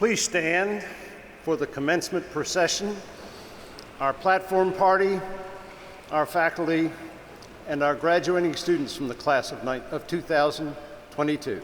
Please stand for the commencement procession, our platform party, our faculty, and our graduating students from the class of 2022.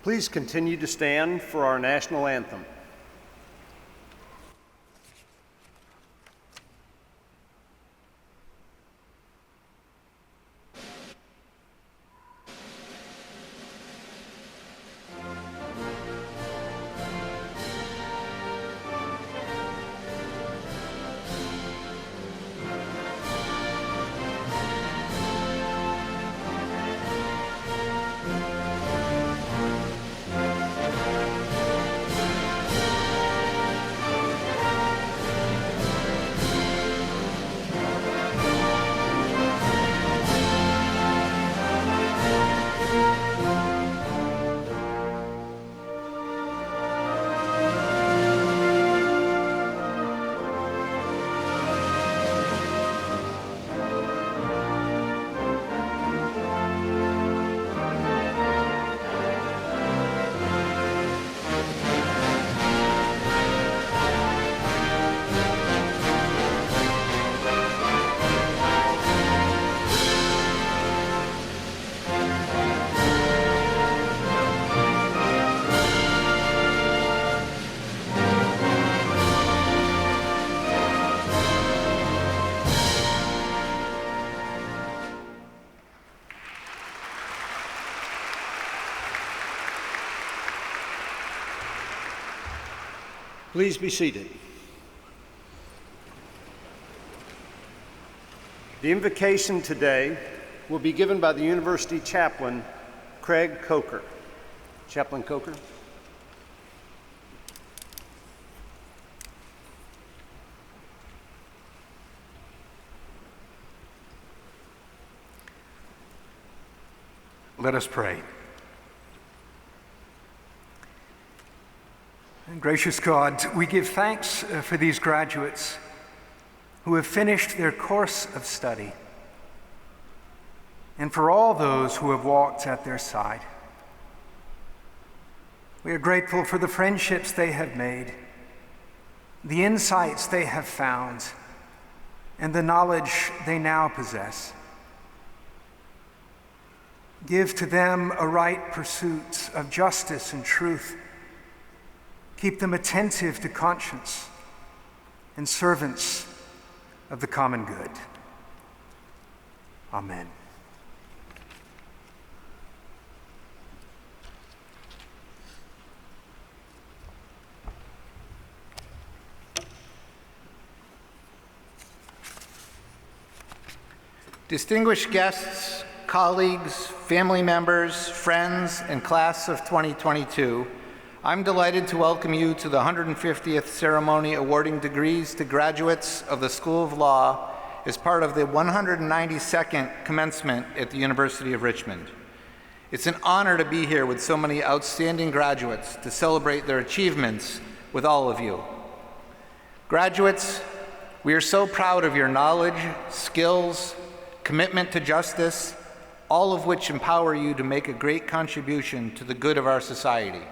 Please continue to stand for our national anthem. Please be seated. The invocation today will be given by the University Chaplain, Craig Coker. Chaplain Coker. Let us pray. Gracious God, we give thanks for these graduates who have finished their course of study, and for all those who have walked at their side. We are grateful for the friendships they have made, the insights they have found, and the knowledge they now possess. Give to them a right pursuit of justice and truth. Keep them attentive to conscience and servants of the common good. Amen. Distinguished guests, colleagues, family members, friends, and class of 2022, I'm delighted to welcome you to the 150th ceremony awarding degrees to graduates of the School of Law as part of the 192nd Commencement at the University of Richmond. It's an honor to be here with so many outstanding graduates to celebrate their achievements with all of you. Graduates, we are so proud of your knowledge, skills, commitment to justice, all of which empower you to make a great contribution to the good of our society.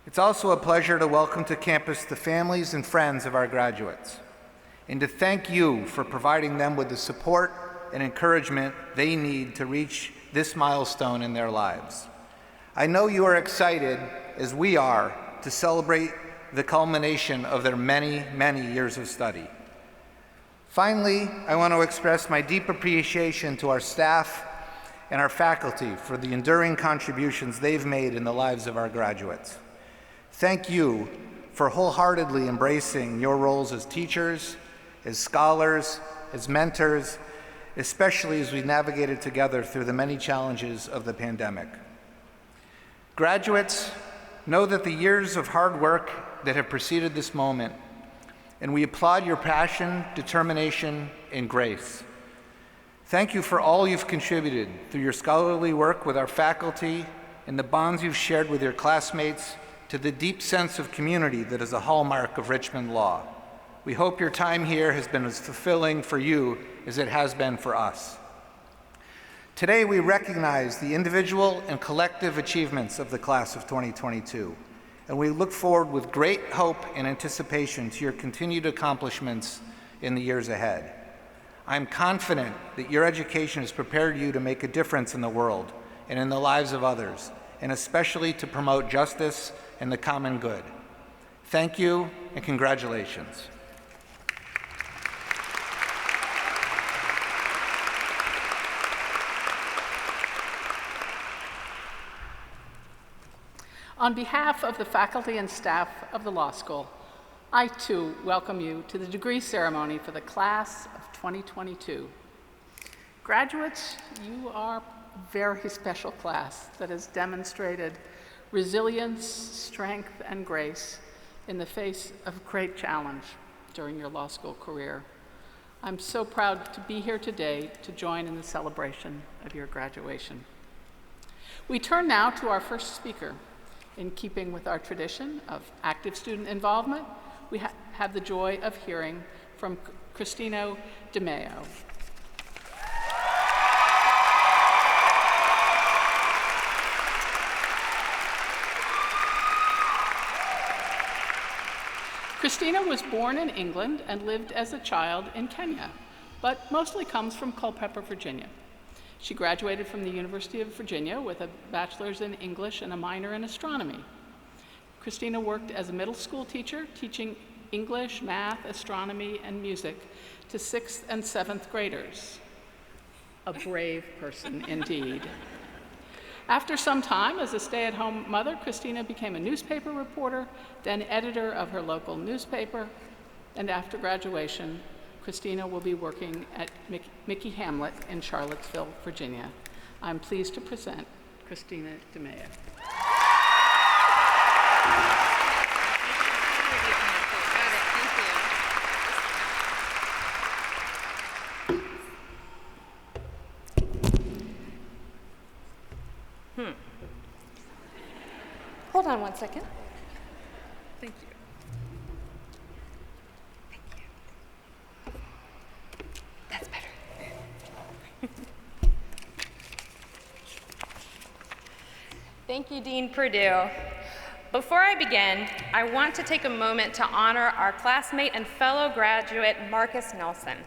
It's also a pleasure to welcome to campus the families and friends of our graduates, and to thank you for providing them with the support and encouragement they need to reach this milestone in their lives. I know you are excited, as we are, to celebrate the culmination of their many, many years of study. Finally, I want to express my deep appreciation to our staff and our faculty for the enduring contributions they've made in the lives of our graduates. Thank you for wholeheartedly embracing your roles as teachers, as scholars, as mentors, especially as we navigated together through the many challenges of the pandemic. Graduates, know that the years of hard work that have preceded this moment, and we applaud your passion, determination, and grace. Thank you for all you've contributed through your scholarly work with our faculty and the bonds you've shared with your classmates, to the deep sense of community that is a hallmark of Richmond law. We hope your time here has been as fulfilling for you as it has been for us. Today we recognize the individual and collective achievements of the class of 2022, and we look forward with great hope and anticipation to your continued accomplishments in the years ahead. I'm confident that your education has prepared you to make a difference in the world and in the lives of others, and especially to promote justice and the common good. Thank you and congratulations. On behalf of the faculty and staff of the law school, I too welcome you to the degree ceremony for the class of 2022. Graduates, you are a very special class that has demonstrated resilience, strength, and grace in the face of great challenge during your law school career. I'm so proud to be here today to join in the celebration of your graduation. We turn now to our first speaker. In keeping with our tradition of active student involvement, we have the joy of hearing from Christina DeMeo. Christina was born in England and lived as a child in Kenya, but mostly comes from Culpeper, Virginia. She graduated from the University of Virginia with a bachelor's in English and a minor in astronomy. Christina worked as a middle school teacher, teaching English, math, astronomy, and music to 6th and 7th graders. A brave person indeed. After some time as a stay-at-home mother, Christina became a newspaper reporter, then editor of her local newspaper, and after graduation, Christina will be working at Mickey Hamlet in Charlottesville, Virginia. I'm pleased to present Christina DeMeo. Hold on one second. Thank you. That's better. Thank you, Dean Perdue. Before I begin, I want to take a moment to honor our classmate and fellow graduate, Marcus Nelson.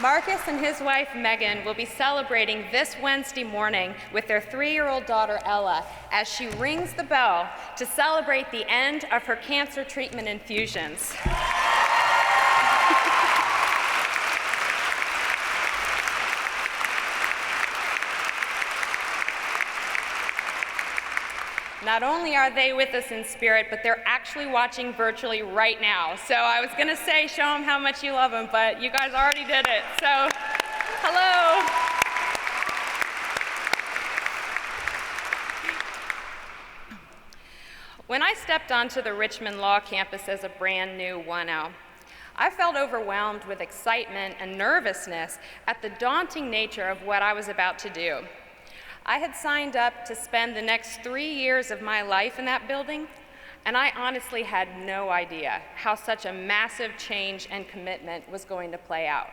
Marcus and his wife, Megan, will be celebrating this Wednesday morning with their 3-year-old daughter, Ella, as she rings the bell to celebrate the end of her cancer treatment infusions. Not only are they with us in spirit, but they're actually watching virtually right now. So I was gonna say, show them how much you love them, but you guys already did it. So, hello. When I stepped onto the Richmond Law campus as a brand new 1L, I felt overwhelmed with excitement and nervousness at the daunting nature of what I was about to do. I had signed up to spend the next 3 years of my life in that building, and I honestly had no idea how such a massive change and commitment was going to play out.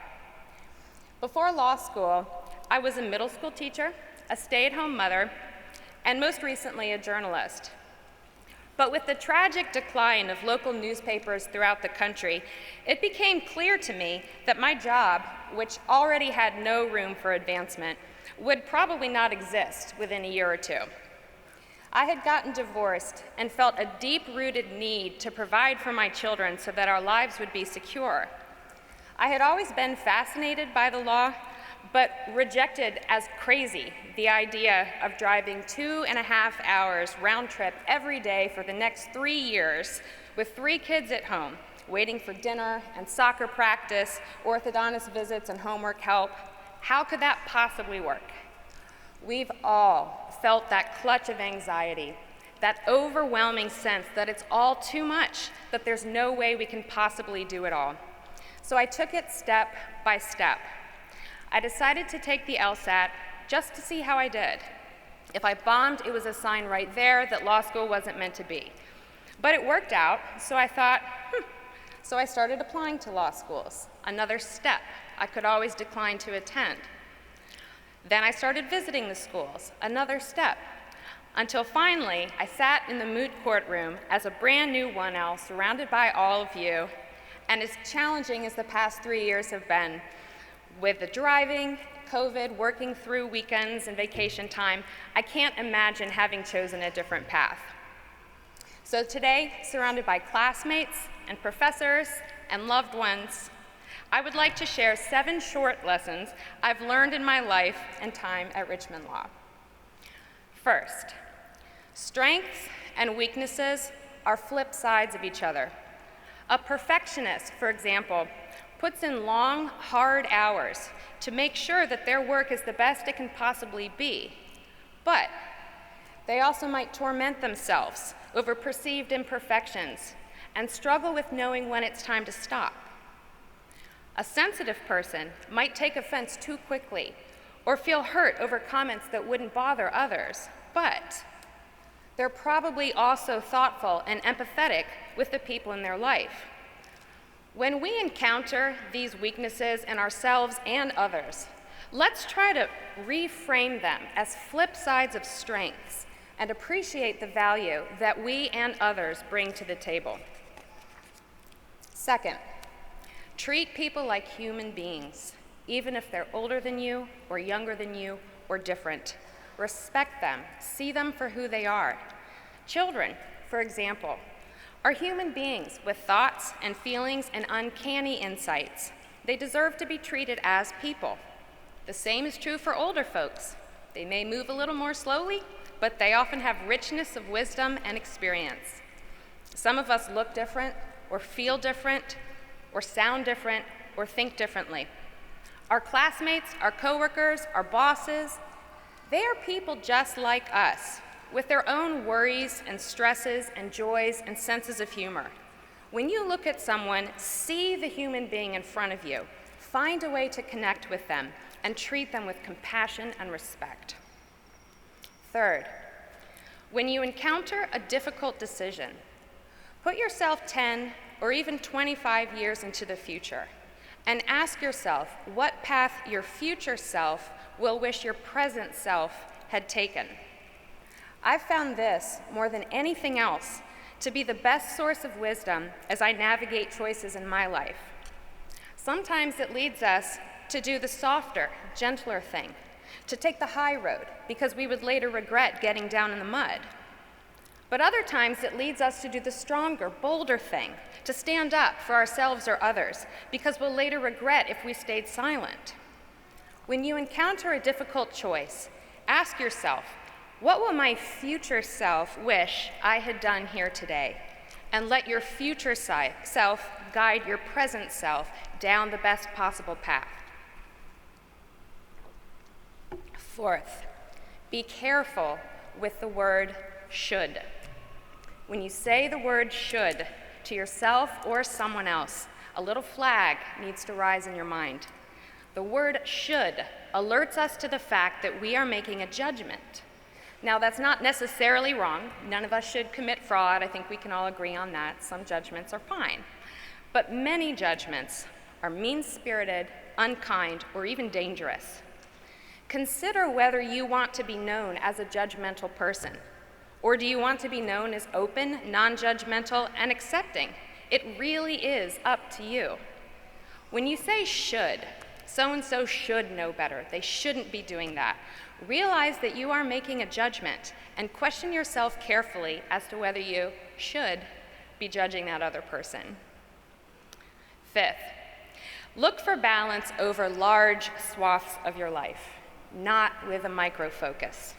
Before law school, I was a middle school teacher, a stay-at-home mother, and most recently a journalist. But with the tragic decline of local newspapers throughout the country, it became clear to me that my job, which already had no room for advancement, would probably not exist within a year or two. I had gotten divorced and felt a deep-rooted need to provide for my children so that our lives would be secure. I had always been fascinated by the law, but rejected as crazy the idea of driving 2.5 hours round trip every day for the next 3 years with 3 kids at home, waiting for dinner and soccer practice, orthodontist visits and homework help. How could that possibly work? We've all felt that clutch of anxiety, that overwhelming sense that it's all too much, that there's no way we can possibly do it all. So I took it step by step. I decided to take the LSAT just to see how I did. If I bombed, it was a sign right there that law school wasn't meant to be. But it worked out, so I thought, So I started applying to law schools, another step I could always decline to attend. Then I started visiting the schools, another step, until finally I sat in the moot courtroom as a brand new 1L surrounded by all of you, and as challenging as the past 3 years have been, With the driving, COVID, working through weekends and vacation time, I can't imagine having chosen a different path. So today, surrounded by classmates and professors and loved ones, I would like to share 7 short lessons I've learned in my life and time at Richmond Law. First, strengths and weaknesses are flip sides of each other. A perfectionist, for example, puts in long, hard hours to make sure that their work is the best it can possibly be. But they also might torment themselves over perceived imperfections and struggle with knowing when it's time to stop. A sensitive person might take offense too quickly or feel hurt over comments that wouldn't bother others, but they're probably also thoughtful and empathetic with the people in their life. When we encounter these weaknesses in ourselves and others, let's try to reframe them as flip sides of strengths and appreciate the value that we and others bring to the table. Second, treat people like human beings, even if they're older than you or younger than you or different. Respect them, see them for who they are. Children, for example, are human beings with thoughts and feelings and uncanny insights. They deserve to be treated as people. The same is true for older folks. They may move a little more slowly, but they often have richness of wisdom and experience. Some of us look different, or feel different, or sound different, or think differently. Our classmates, our coworkers, our bosses, they are people just like us, with their own worries and stresses and joys and senses of humor. When you look at someone, see the human being in front of you, find a way to connect with them, and treat them with compassion and respect. Third, when you encounter a difficult decision, put yourself 10 or even 25 years into the future and ask yourself what path your future self will wish your present self had taken. I've found this, more than anything else, to be the best source of wisdom as I navigate choices in my life. Sometimes it leads us to do the softer, gentler thing, to take the high road because we would later regret getting down in the mud. But other times it leads us to do the stronger, bolder thing, to stand up for ourselves or others because we'll later regret if we stayed silent. When you encounter a difficult choice, ask yourself, what will my future self wish I had done here today? And let your future self guide your present self down the best possible path. Fourth, be careful with the word should. When you say the word should to yourself or someone else, a little flag needs to rise in your mind. The word should alerts us to the fact that we are making a judgment. Now, that's not necessarily wrong. None of us should commit fraud. I think we can all agree on that. Some judgments are fine. But many judgments are mean-spirited, unkind, or even dangerous. Consider whether you want to be known as a judgmental person, or do you want to be known as open, non-judgmental, and accepting? It really is up to you. When you say should, so-and-so should know better, they shouldn't be doing that, realize that you are making a judgment and question yourself carefully as to whether you should be judging that other person. Fifth, look for balance over large swaths of your life, not with a micro focus.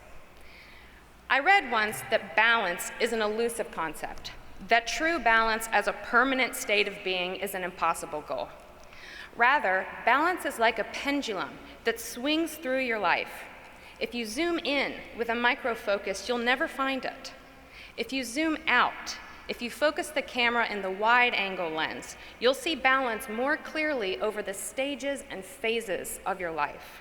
I read once that balance is an elusive concept, that true balance as a permanent state of being is an impossible goal. Rather, balance is like a pendulum that swings through your life. If you zoom in with a micro focus, you'll never find it. If you zoom out, if you focus the camera in the wide-angle lens, you'll see balance more clearly over the stages and phases of your life.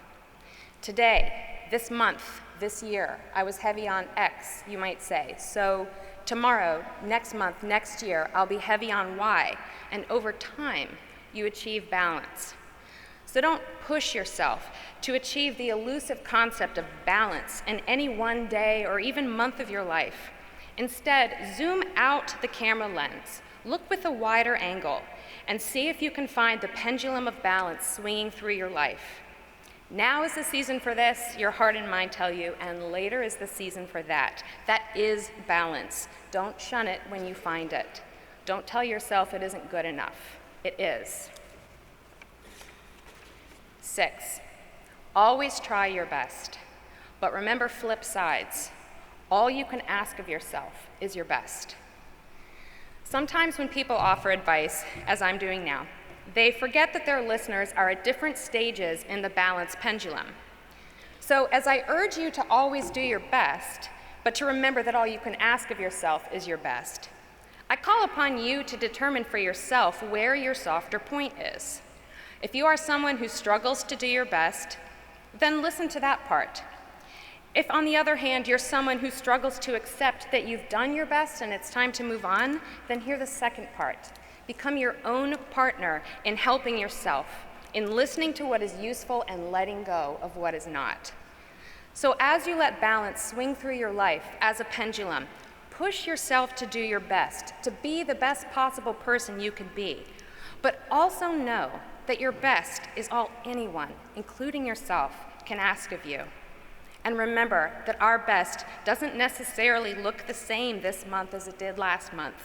Today, this month, this year, I was heavy on X, you might say. So tomorrow, next month, next year, I'll be heavy on Y. And over time, you achieve balance. So don't push yourself to achieve the elusive concept of balance in any one day or even month of your life. Instead, zoom out the camera lens, look with a wider angle, and see if you can find the pendulum of balance swinging through your life. Now is the season for this, your heart and mind tell you, and later is the season for that. That is balance. Don't shun it when you find it. Don't tell yourself it isn't good enough. It is. 6, always try your best, but remember flip sides. All you can ask of yourself is your best. Sometimes when people offer advice, as I'm doing now, they forget that their listeners are at different stages in the balance pendulum. So as I urge you to always do your best, but to remember that all you can ask of yourself is your best, I call upon you to determine for yourself where your softer point is. If you are someone who struggles to do your best, then listen to that part. If, on the other hand, you're someone who struggles to accept that you've done your best and it's time to move on, then hear the second part. Become your own partner in helping yourself, in listening to what is useful and letting go of what is not. So as you let balance swing through your life as a pendulum, push yourself to do your best, to be the best possible person you can be. But also know that your best is all anyone, including yourself, can ask of you. And remember that our best doesn't necessarily look the same this month as it did last month.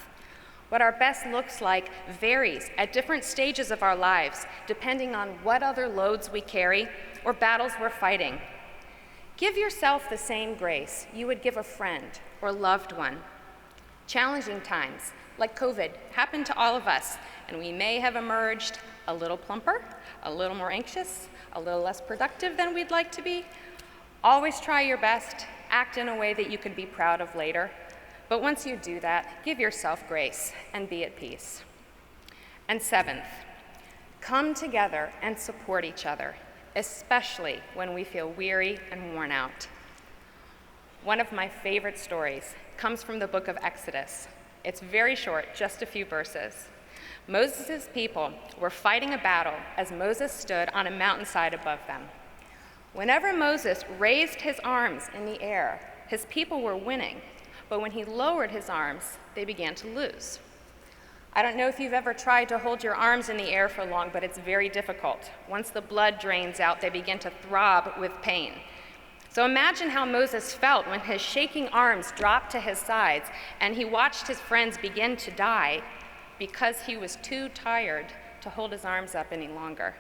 What our best looks like varies at different stages of our lives, depending on what other loads we carry or battles we're fighting. Give yourself the same grace you would give a friend or loved one. Challenging times, like COVID, happen to all of us, and we may have emerged a little plumper, a little more anxious, a little less productive than we'd like to be. Always try your best, act in a way that you can be proud of later. But once you do that, give yourself grace and be at peace. And 7th, come together and support each other, especially when we feel weary and worn out. One of my favorite stories comes from the book of Exodus. It's very short, just a few verses. Moses' people were fighting a battle as Moses stood on a mountainside above them. Whenever Moses raised his arms in the air, his people were winning, but when he lowered his arms, they began to lose. I don't know if you've ever tried to hold your arms in the air for long, but it's very difficult. Once the blood drains out, they begin to throb with pain. So imagine how Moses felt when his shaking arms dropped to his sides and he watched his friends begin to die because he was too tired to hold his arms up any longer.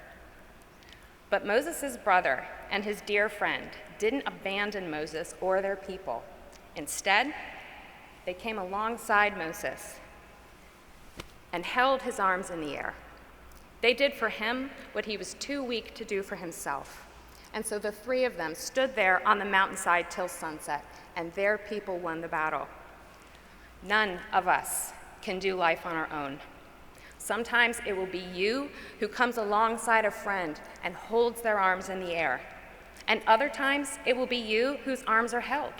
But Moses' brother and his dear friend didn't abandon Moses or their people. Instead, they came alongside Moses and held his arms in the air. They did for him what he was too weak to do for himself. And so the three of them stood there on the mountainside till sunset, and their people won the battle. None of us can do life on our own. Sometimes it will be you who comes alongside a friend and holds their arms in the air. And other times it will be you whose arms are held.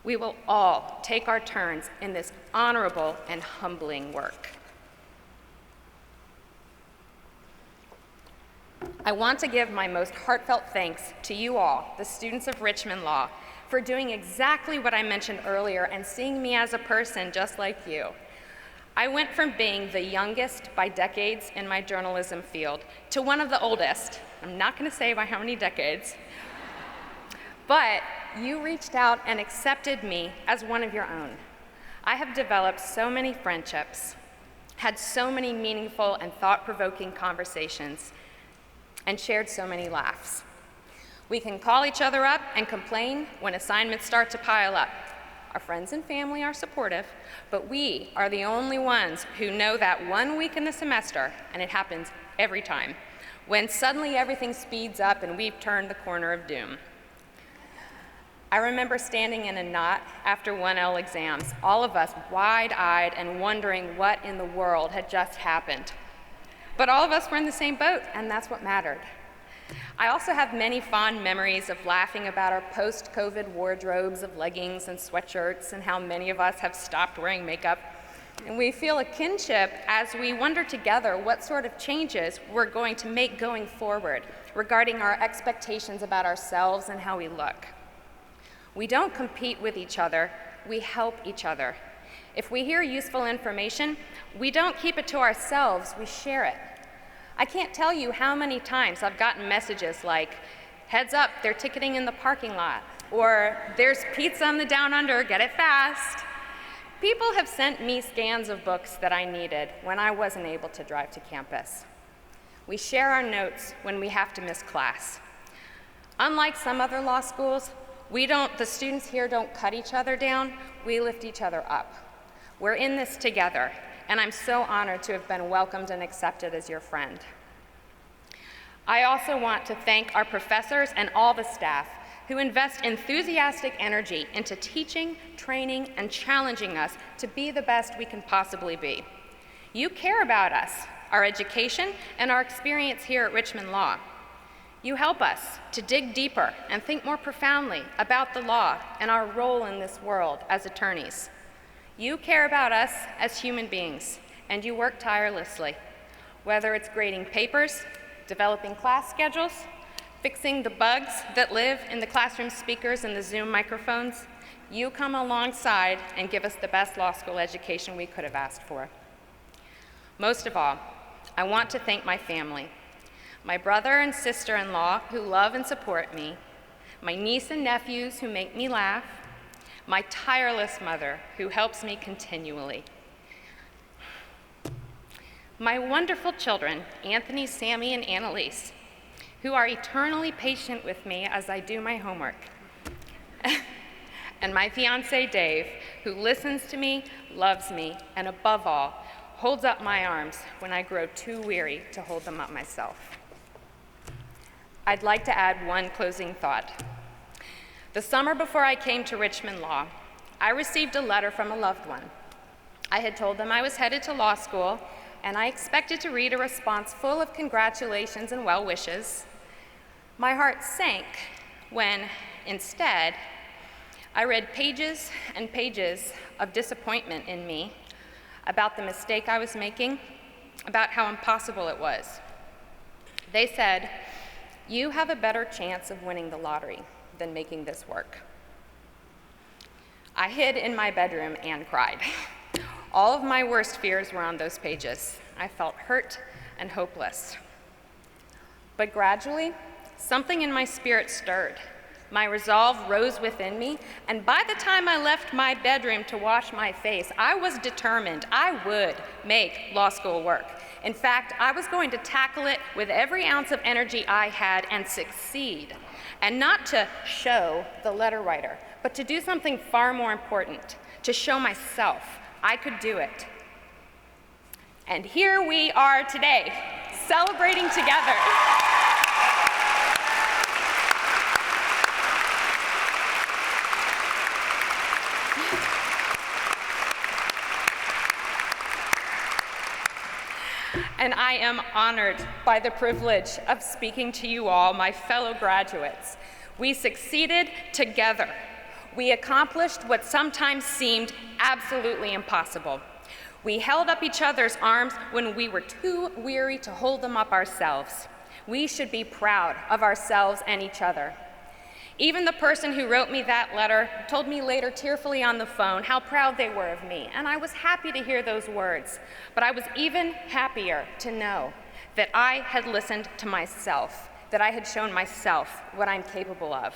We will all take our turns in this honorable and humbling work. I want to give my most heartfelt thanks to you all, the students of Richmond Law, for doing exactly what I mentioned earlier and seeing me as a person just like you. I went from being the youngest by decades in my journalism field to one of the oldest. I'm not going to say by how many decades, but you reached out and accepted me as one of your own. I have developed so many friendships, had so many meaningful and thought-provoking conversations, and shared so many laughs. We can call each other up and complain when assignments start to pile up. Our friends and family are supportive, but we are the only ones who know that one week in the semester, and it happens every time, when suddenly everything speeds up and we've turned the corner of doom. I remember standing in a knot after 1L exams, all of us wide-eyed and wondering what in the world had just happened. But all of us were in the same boat, and that's what mattered. I also have many fond memories of laughing about our post-COVID wardrobes of leggings and sweatshirts and how many of us have stopped wearing makeup. And we feel a kinship as we wonder together what sort of changes we're going to make going forward regarding our expectations about ourselves and how we look. We don't compete with each other, we help each other. If we hear useful information, we don't keep it to ourselves, we share it. I can't tell you how many times I've gotten messages like, "Heads up, they're ticketing in the parking lot," or "There's pizza on the Down Under, get it fast." People have sent me scans of books that I needed when I wasn't able to drive to campus. We share our notes when we have to miss class. Unlike some other law schools, the students here don't cut each other down, we lift each other up. We're in this together, and I'm so honored to have been welcomed and accepted as your friend. I also want to thank our professors and all the staff who invest enthusiastic energy into teaching, training, and challenging us to be the best we can possibly be. You care about us, our education, and our experience here at Richmond Law. You help us to dig deeper and think more profoundly about the law and our role in this world as attorneys. You care about us as human beings, and you work tirelessly, whether it's grading papers, developing class schedules, fixing the bugs that live in the classroom speakers and the Zoom microphones. You come alongside and give us the best law school education we could have asked for. Most of all, I want to thank my family, my brother and sister-in-law who love and support me, my niece and nephews who make me laugh, my tireless mother who helps me continually, my wonderful children, Anthony, Sammy, and Annalise, who are eternally patient with me as I do my homework, and my fiancé, Dave, who listens to me, loves me, and above all, holds up my arms when I grow too weary to hold them up myself. I'd like to add one closing thought. The summer before I came to Richmond Law, I received a letter from a loved one. I had told them I was headed to law school, and I expected to read a response full of congratulations and well wishes. My heart sank when, instead, I read pages and pages of disappointment in me about the mistake I was making, about how impossible it was. They said, "You have a better chance of winning the lottery than making this work." I hid in my bedroom and cried. All of my worst fears were on those pages. I felt hurt and hopeless. But gradually, something in my spirit stirred. My resolve rose within me, and by the time I left my bedroom to wash my face, I was determined I would make law school work. In fact, I was going to tackle it with every ounce of energy I had and succeed. And not to show the letter writer, but to do something far more important, to show myself I could do it. And here we are today, celebrating together. And I am honored by the privilege of speaking to you all, my fellow graduates. We succeeded together. We accomplished what sometimes seemed absolutely impossible. We held up each other's arms when we were too weary to hold them up ourselves. We should be proud of ourselves and each other. Even the person who wrote me that letter told me later tearfully on the phone how proud they were of me, and I was happy to hear those words. But I was even happier to know that I had listened to myself, that I had shown myself what I'm capable of.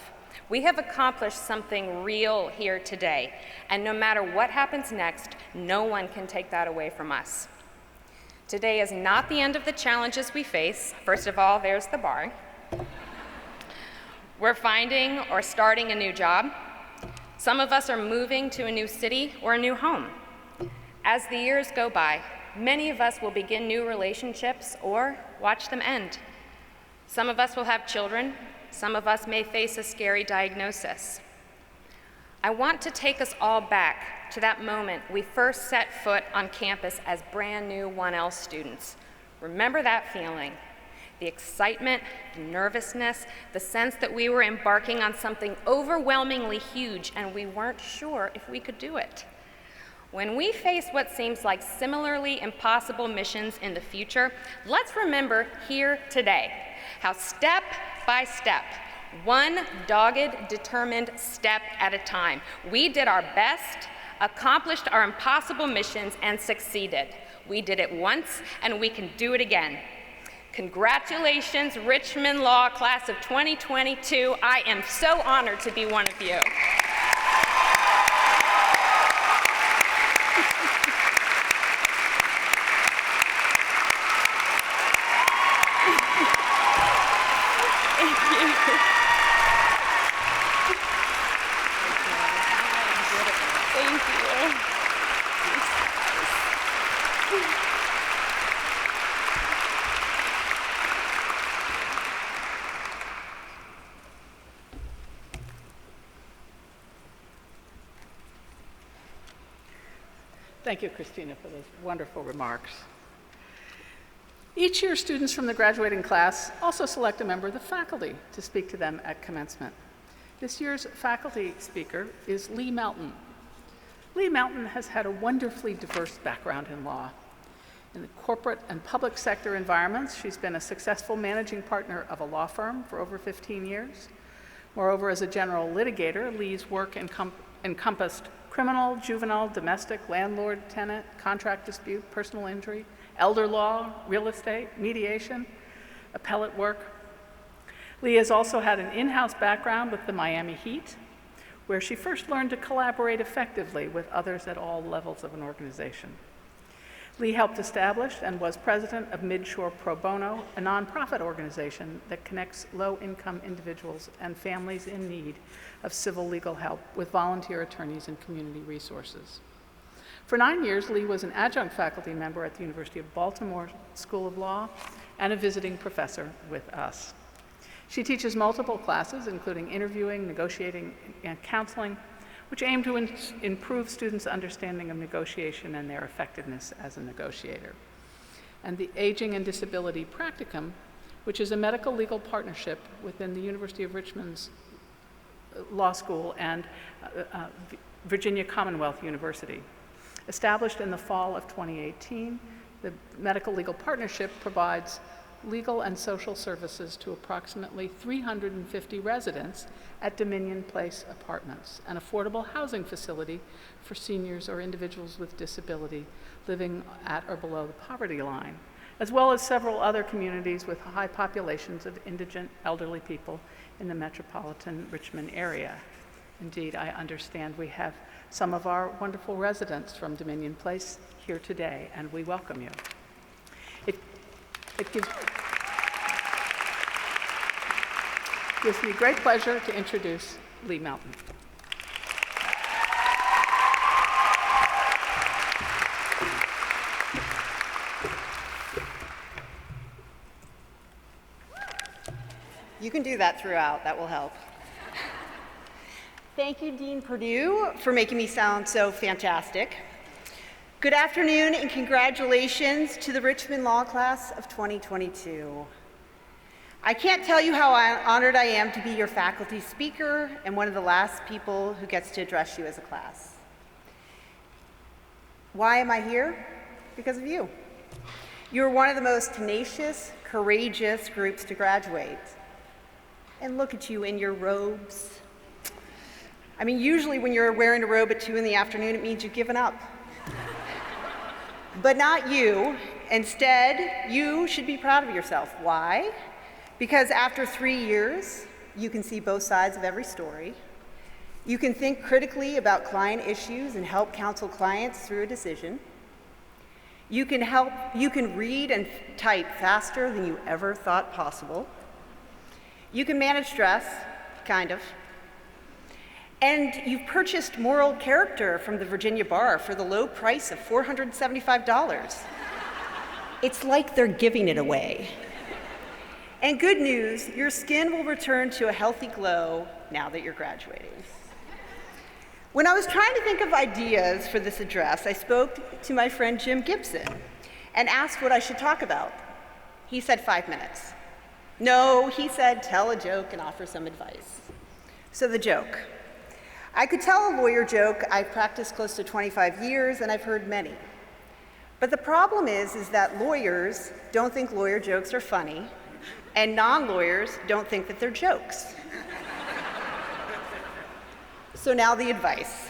We have accomplished something real here today, and no matter what happens next, no one can take that away from us. Today is not the end of the challenges we face. First of all, there's the bar. We're finding or starting a new job. Some of us are moving to a new city or a new home. As the years go by, many of us will begin new relationships or watch them end. Some of us will have children. Some of us may face a scary diagnosis. I want to take us all back to that moment we first set foot on campus as brand new 1L students. Remember that feeling? The excitement, the nervousness, the sense that we were embarking on something overwhelmingly huge and we weren't sure if we could do it. When we face what seems like similarly impossible missions in the future, let's remember here today how step by step, one dogged, determined step at a time, we did our best accomplished our impossible missions, and succeeded. We did it once, and we can do it again. Congratulations, Richmond Law Class of 2022. I am so honored to be one of you. Thank you, Christina, for those wonderful remarks. Each year, students from the graduating class also select a member of the faculty to speak to them at commencement. This year's faculty speaker is Lee Melton. Lee Melton has had a wonderfully diverse background in law. In the corporate and public sector environments, she's been a successful managing partner of a law firm for over 15 years. Moreover, as a general litigator, Lee's work encompassed criminal, juvenile, domestic, landlord, tenant, contract dispute, personal injury, elder law, real estate, mediation, appellate work. Lee has also had an in-house background with the Miami Heat, where she first learned to collaborate effectively with others at all levels of an organization. Lee helped establish and was president of Midshore Pro Bono, a nonprofit organization that connects low-income individuals and families in need of civil legal help with volunteer attorneys and community resources. For 9 years, Lee was an adjunct faculty member at the University of Baltimore School of Law and a visiting professor with us. She teaches multiple classes, including interviewing, negotiating, and counseling, which aim to improve students' understanding of negotiation and their effectiveness as a negotiator. And the Aging and Disability Practicum, which is a medical legal partnership within the University of Richmond's Law School and Virginia Commonwealth University. Established in the fall of 2018, the Medical Legal Partnership provides legal and social services to approximately 350 residents at Dominion Place Apartments, an affordable housing facility for seniors or individuals with disability living at or below the poverty line, as well as several other communities with high populations of indigent elderly people in the metropolitan Richmond area. Indeed, I understand we have some of our wonderful residents from Dominion Place here today, and we welcome you. It gives me great pleasure to introduce Lee Melton. You can do that throughout, that will help. Thank you, Dean Perdue, for making me sound so fantastic. Good afternoon and congratulations to the Richmond Law Class of 2022. I can't tell you how honored I am to be your faculty speaker and one of the last people who gets to address you as a class. Why am I here? Because of you. You're one of the most tenacious, courageous groups to graduate. And look at you in your robes. I mean, usually when you're wearing a robe at 2 in the afternoon, it means you've given up. But not you. Instead, you should be proud of yourself. Why? Because after 3 years, you can see both sides of every story. You can think critically about client issues and help counsel clients through a decision. You can read and type faster than you ever thought possible. You can manage stress, kind of. And you've purchased moral character from the Virginia Bar for the low price of $475. It's like they're giving it away. And good news, your skin will return to a healthy glow now that you're graduating. When I was trying to think of ideas for this address, I spoke to my friend Jim Gibson and asked what I should talk about. He said 5 minutes. No, he said tell a joke and offer some advice. So the joke. I could tell a lawyer joke. I've practiced close to 25 years and I've heard many. But the problem is that lawyers don't think lawyer jokes are funny, and non-lawyers don't think that they're jokes. So now the advice.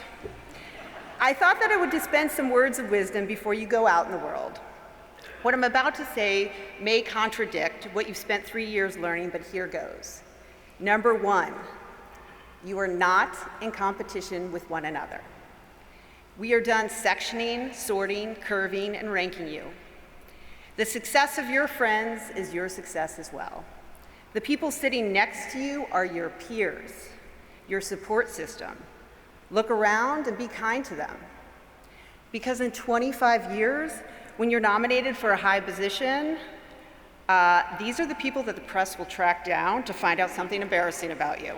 I thought that I would dispense some words of wisdom before you go out in the world. What I'm about to say may contradict what you've spent 3 years learning, but here goes. Number one, you are not in competition with one another. We are done sectioning, sorting, curving, and ranking you. The success of your friends is your success as well. The people sitting next to you are your peers, your support system. Look around and be kind to them. Because in 25 years, when you're nominated for a high position, these are the people that the press will track down to find out something embarrassing about you.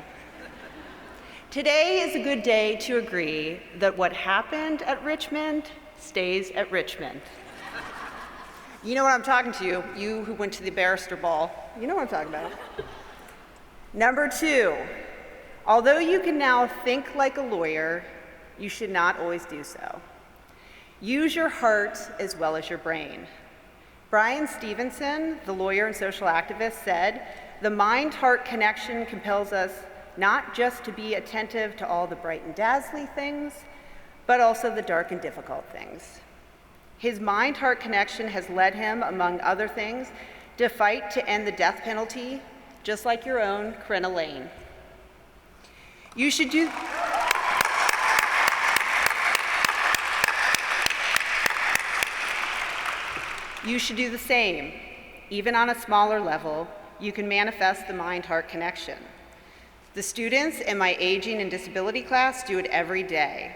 Today is a good day to agree that what happened at Richmond stays at Richmond. You know what I'm talking to you, you who went to the barrister ball. You know what I'm talking about. Number two, although you can now think like a lawyer, you should not always do so. Use your heart as well as your brain. Brian Stevenson, the lawyer and social activist, said, "The mind-heart connection compels us not just to be attentive to all the bright and dazzling things, but also the dark and difficult things." His mind-heart connection has led him, among other things, to fight to end the death penalty, just like your own Corinna Lane. You should do the same. Even on a smaller level, you can manifest the mind-heart connection. The students in my aging and disability class do it every day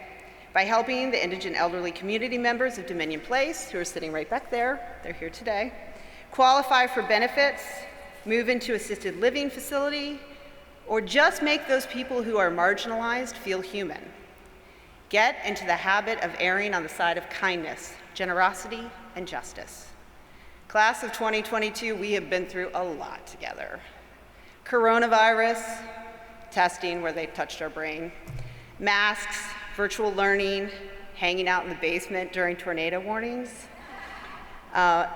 by helping the indigent elderly community members of Dominion Place, who are sitting right back there, they're here today, qualify for benefits, move into assisted living facility, or just make those people who are marginalized feel human. Get into the habit of erring on the side of kindness, generosity, and justice. Class of 2022, we have been through a lot together. Coronavirus, testing where they touched our brain, masks, virtual learning, hanging out in the basement during tornado warnings,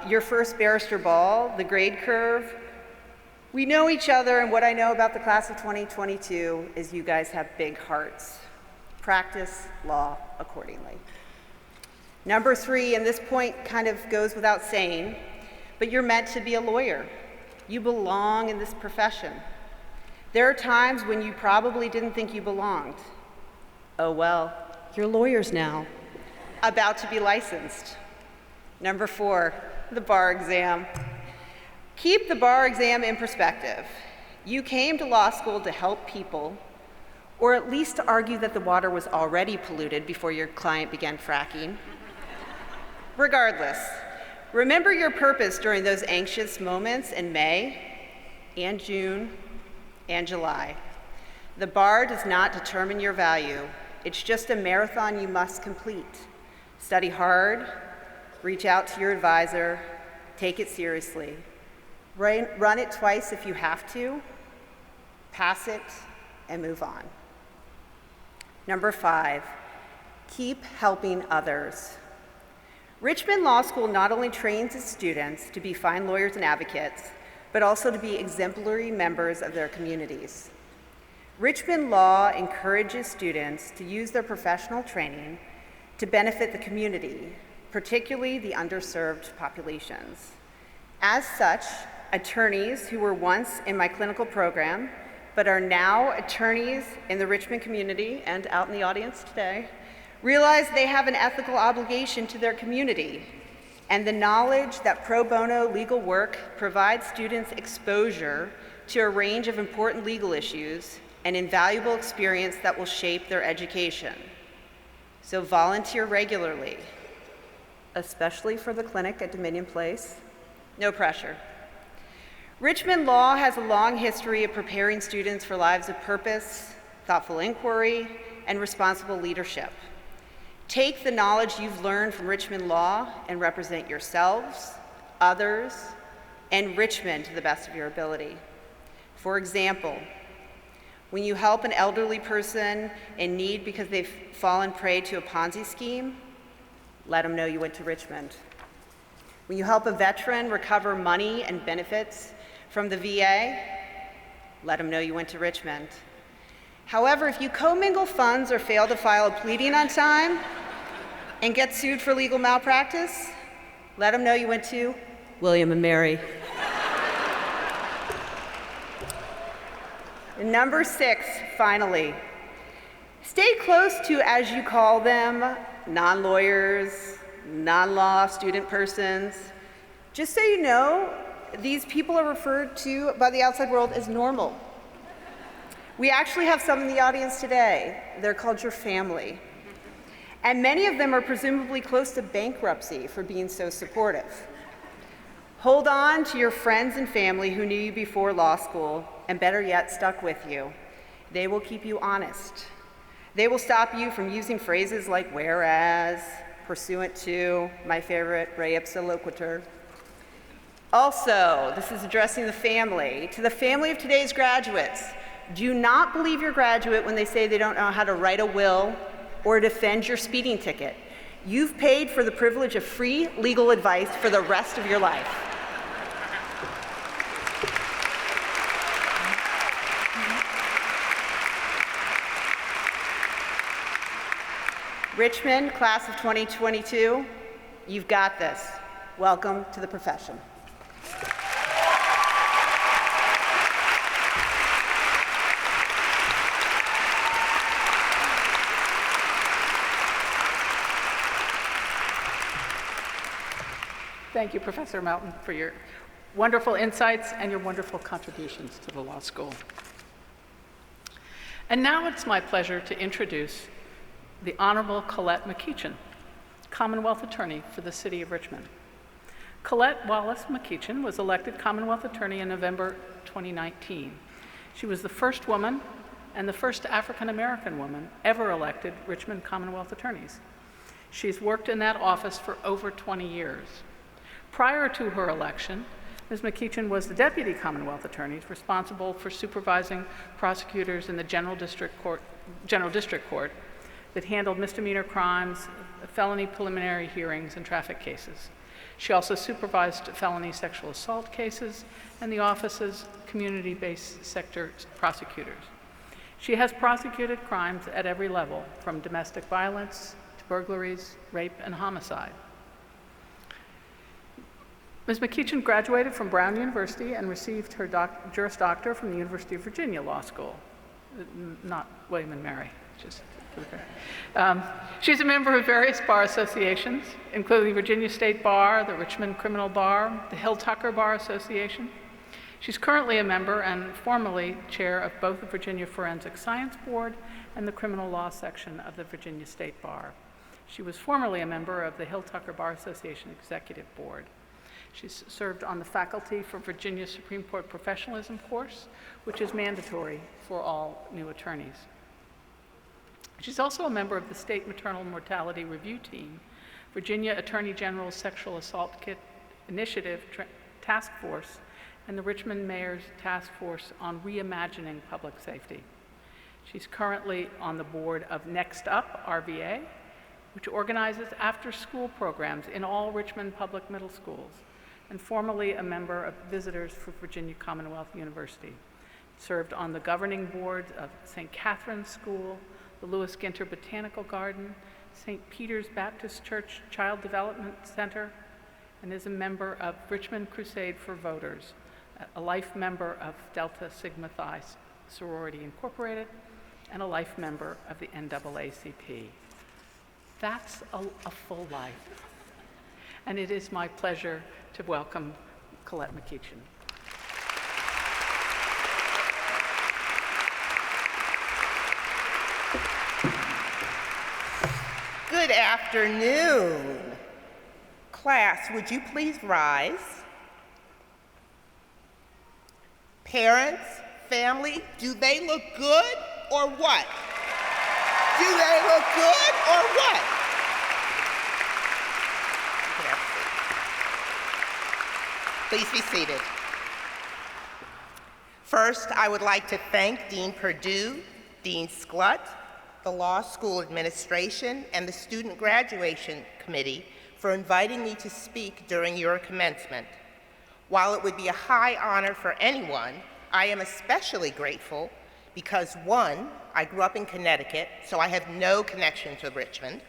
your first barrister ball, the grade curve. We know each other, and what I know about the class of 2022 is you guys have big hearts. Practice law accordingly. Number three, and this point kind of goes without saying, but you're meant to be a lawyer. You belong in this profession. There are times when you probably didn't think you belonged. Oh well, you're lawyers now, about to be licensed. Number four, the bar exam. Keep the bar exam in perspective. You came to law school to help people, or at least to argue that the water was already polluted before your client began fracking. Regardless, remember your purpose during those anxious moments in May and June and July. The bar does not determine your value. It's just a marathon you must complete. Study hard, reach out to your advisor, take it seriously. Run it twice if you have to, pass it, and move on. Number five, keep helping others. Richmond Law School not only trains its students to be fine lawyers and advocates, but also to be exemplary members of their communities. Richmond Law encourages students to use their professional training to benefit the community, particularly the underserved populations. As such, attorneys who were once in my clinical program, but are now attorneys in the Richmond community and out in the audience today, realize they have an ethical obligation to their community, and the knowledge that pro bono legal work provides students exposure to a range of important legal issues and invaluable experience that will shape their education. So volunteer regularly, especially for the clinic at Dominion Place. No pressure. Richmond Law has a long history of preparing students for lives of purpose, thoughtful inquiry, and responsible leadership. Take the knowledge you've learned from Richmond Law and represent yourselves, others, and Richmond to the best of your ability. For example, when you help an elderly person in need because they've fallen prey to a Ponzi scheme, let them know you went to Richmond. When you help a veteran recover money and benefits from the VA, let them know you went to Richmond. However, if you commingle funds or fail to file a pleading on time, and get sued for legal malpractice? Let them know you went to William and Mary. Number 6, finally. Stay close to, as you call them, non-lawyers, non-law student persons. Just so you know, these people are referred to by the outside world as normal. We actually have some in the audience today. They're called your family. And many of them are presumably close to bankruptcy for being so supportive. Hold on to your friends and family who knew you before law school, and better yet, stuck with you. They will keep you honest. They will stop you from using phrases like whereas, pursuant to, my favorite, re ipsa loquitur. Also, this is addressing the family. To the family of today's graduates, do not believe your graduate when they say they don't know how to write a will or defend your speeding ticket. You've paid for the privilege of free legal advice for the rest of your life. Richmond, class of 2022, you've got this. Welcome to the profession. Thank you, Professor Melton, for your wonderful insights and your wonderful contributions to the law school. And now it's my pleasure to introduce the Honorable Colette McEachin, Commonwealth Attorney for the City of Richmond. Colette Wallace McEachin was elected Commonwealth Attorney in November 2019. She was the first woman and the first African-American woman ever elected Richmond Commonwealth Attorneys. She's worked in that office for over 20 years. Prior to her election, Ms. McEachin was the Deputy Commonwealth Attorney responsible for supervising prosecutors in the General District Court that handled misdemeanor crimes, felony preliminary hearings, and traffic cases. She also supervised felony sexual assault cases and the office's community-based sector prosecutors. She has prosecuted crimes at every level, from domestic violence to burglaries, rape, and homicide. Ms. McEachin graduated from Brown University and received her Juris Doctor from the University of Virginia Law School, not William and Mary, just for the fair. She's a member of various bar associations, including the Virginia State Bar, the Richmond Criminal Bar, the Hill-Tucker Bar Association. She's currently a member and formerly chair of both the Virginia Forensic Science Board and the Criminal Law Section of the Virginia State Bar. She was formerly a member of the Hill-Tucker Bar Association Executive Board. She's served on the faculty for Virginia Supreme Court Professionalism course, which is mandatory for all new attorneys. She's also a member of the State Maternal Mortality Review Team, Virginia Attorney General's Sexual Assault Kit Initiative Task Force, and the Richmond Mayor's Task Force on Reimagining Public Safety. She's currently on the board of Next Up, RVA, which organizes after-school programs in all Richmond public middle schools, and formerly a member of Visitors for Virginia Commonwealth University. Served on the governing boards of St. Catherine's School, the Lewis Ginter Botanical Garden, St. Peter's Baptist Church Child Development Center, and is a member of Richmond Crusade for Voters, a life member of Delta Sigma Phi Sorority Incorporated, and a life member of the NAACP. That's a full life. And it is my pleasure to welcome Colette McEachin. Good afternoon. Class, would you please rise? Parents, family, do they look good or what? Do they look good or what? Please be seated. First, I would like to thank Dean Perdue, Dean Sklut, the Law School Administration, and the Student Graduation Committee for inviting me to speak during your commencement. While it would be a high honor for anyone, I am especially grateful because, one, I grew up in Connecticut, so I have no connection to Richmond.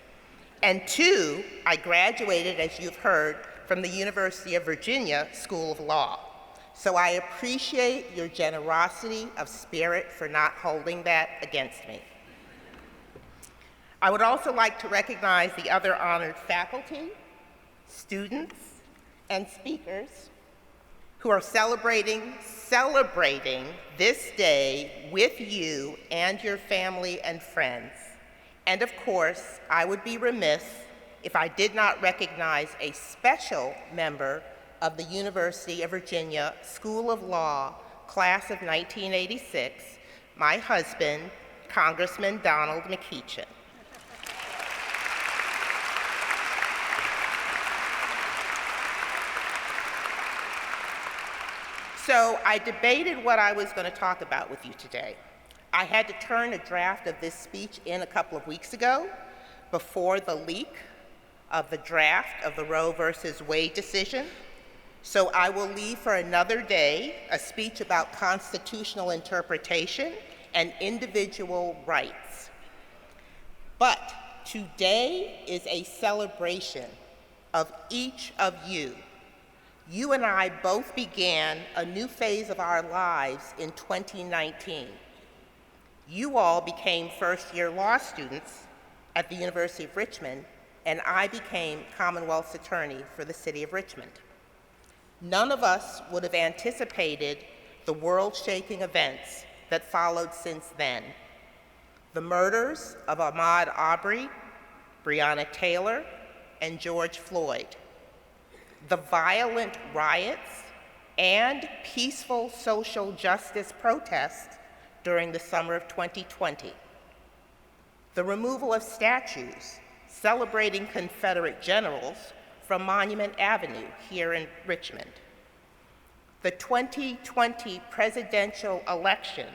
And 2, I graduated, as you've heard, from the University of Virginia School of Law. So I appreciate your generosity of spirit for not holding that against me. I would also like to recognize the other honored faculty, students, and speakers who are celebrating this day with you and your family and friends. And of course, I would be remiss if I did not recognize a special member of the University of Virginia School of Law, class of 1986, my husband, Congressman Donald McEachin. So I debated what I was going to talk about with you today. I had to turn a draft of this speech in a couple of weeks ago before the leak of the draft of the Roe versus Wade decision. So I will leave for another day a speech about constitutional interpretation and individual rights. But today is a celebration of each of you. You and I both began a new phase of our lives in 2019. You all became first-year law students at the University of Richmond, and I became Commonwealth's attorney for the city of Richmond. None of us would have anticipated the world-shaking events that followed since then. The murders of Ahmaud Arbery, Breonna Taylor, and George Floyd. The violent riots and peaceful social justice protests during the summer of 2020. The removal of statues celebrating Confederate generals from Monument Avenue here in Richmond. The 2020 presidential election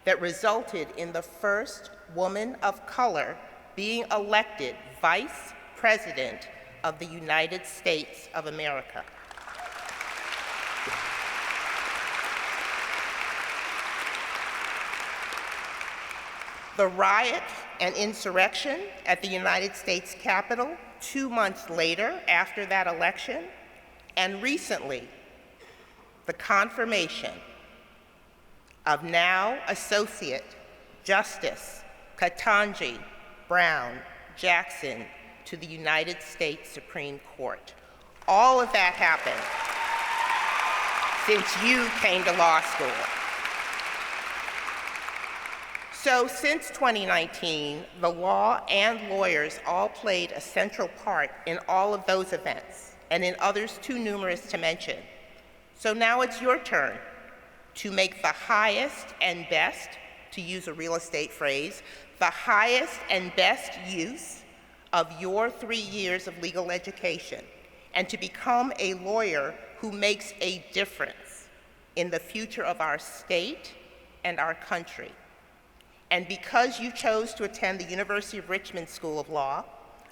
that resulted in the first woman of color being elected vice president of the United States of America. The riot and insurrection at the United States Capitol 2 months later after that election, and recently, the confirmation of now Associate Justice Ketanji Brown Jackson to the United States Supreme Court. All of that happened since you came to law school. So since 2019, the law and lawyers all played a central part in all of those events, and in others too numerous to mention. So now it's your turn to make the highest and best, to use a real estate phrase, the highest and best use of your 3 years of legal education, and to become a lawyer who makes a difference in the future of our state and our country. And because you chose to attend the University of Richmond School of Law,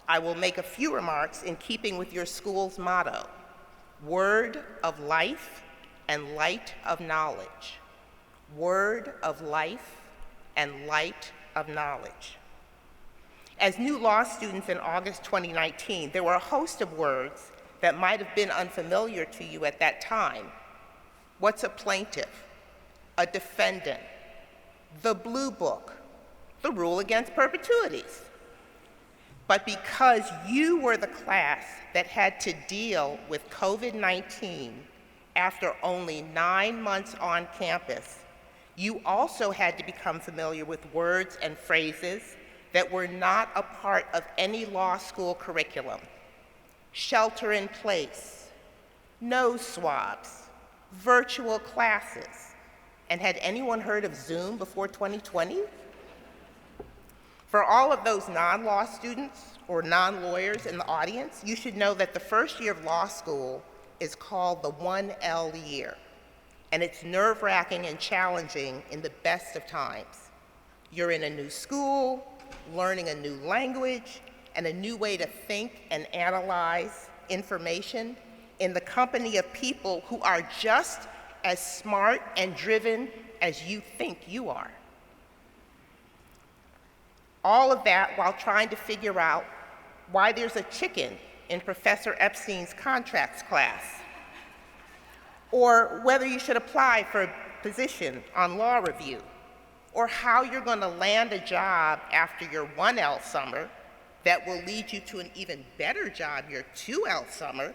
I will make a few remarks in keeping with your school's motto, word of life and light of knowledge. Word of life and light of knowledge. As new law students in August 2019, there were a host of words that might have been unfamiliar to you at that time. What's a plaintiff? A defendant? The Blue Book? The rule against perpetuities? But because you were the class that had to deal with COVID-19 after only 9 months on campus, you also had to become familiar with words and phrases that were not a part of any law school curriculum. Shelter in place, nose swabs, virtual classes. And had anyone heard of Zoom before 2020? For all of those non-law students or non-lawyers in the audience, you should know that the first year of law school is called the 1L year, and it's nerve-wracking and challenging in the best of times. You're in a new school, learning a new language, and a new way to think and analyze information in the company of people who are just as smart and driven as you think you are. All of that while trying to figure out why there's a chicken in Professor Epstein's contracts class, or whether you should apply for a position on law review, or how you're going to land a job after your 1L summer that will lead you to an even better job your 2L summer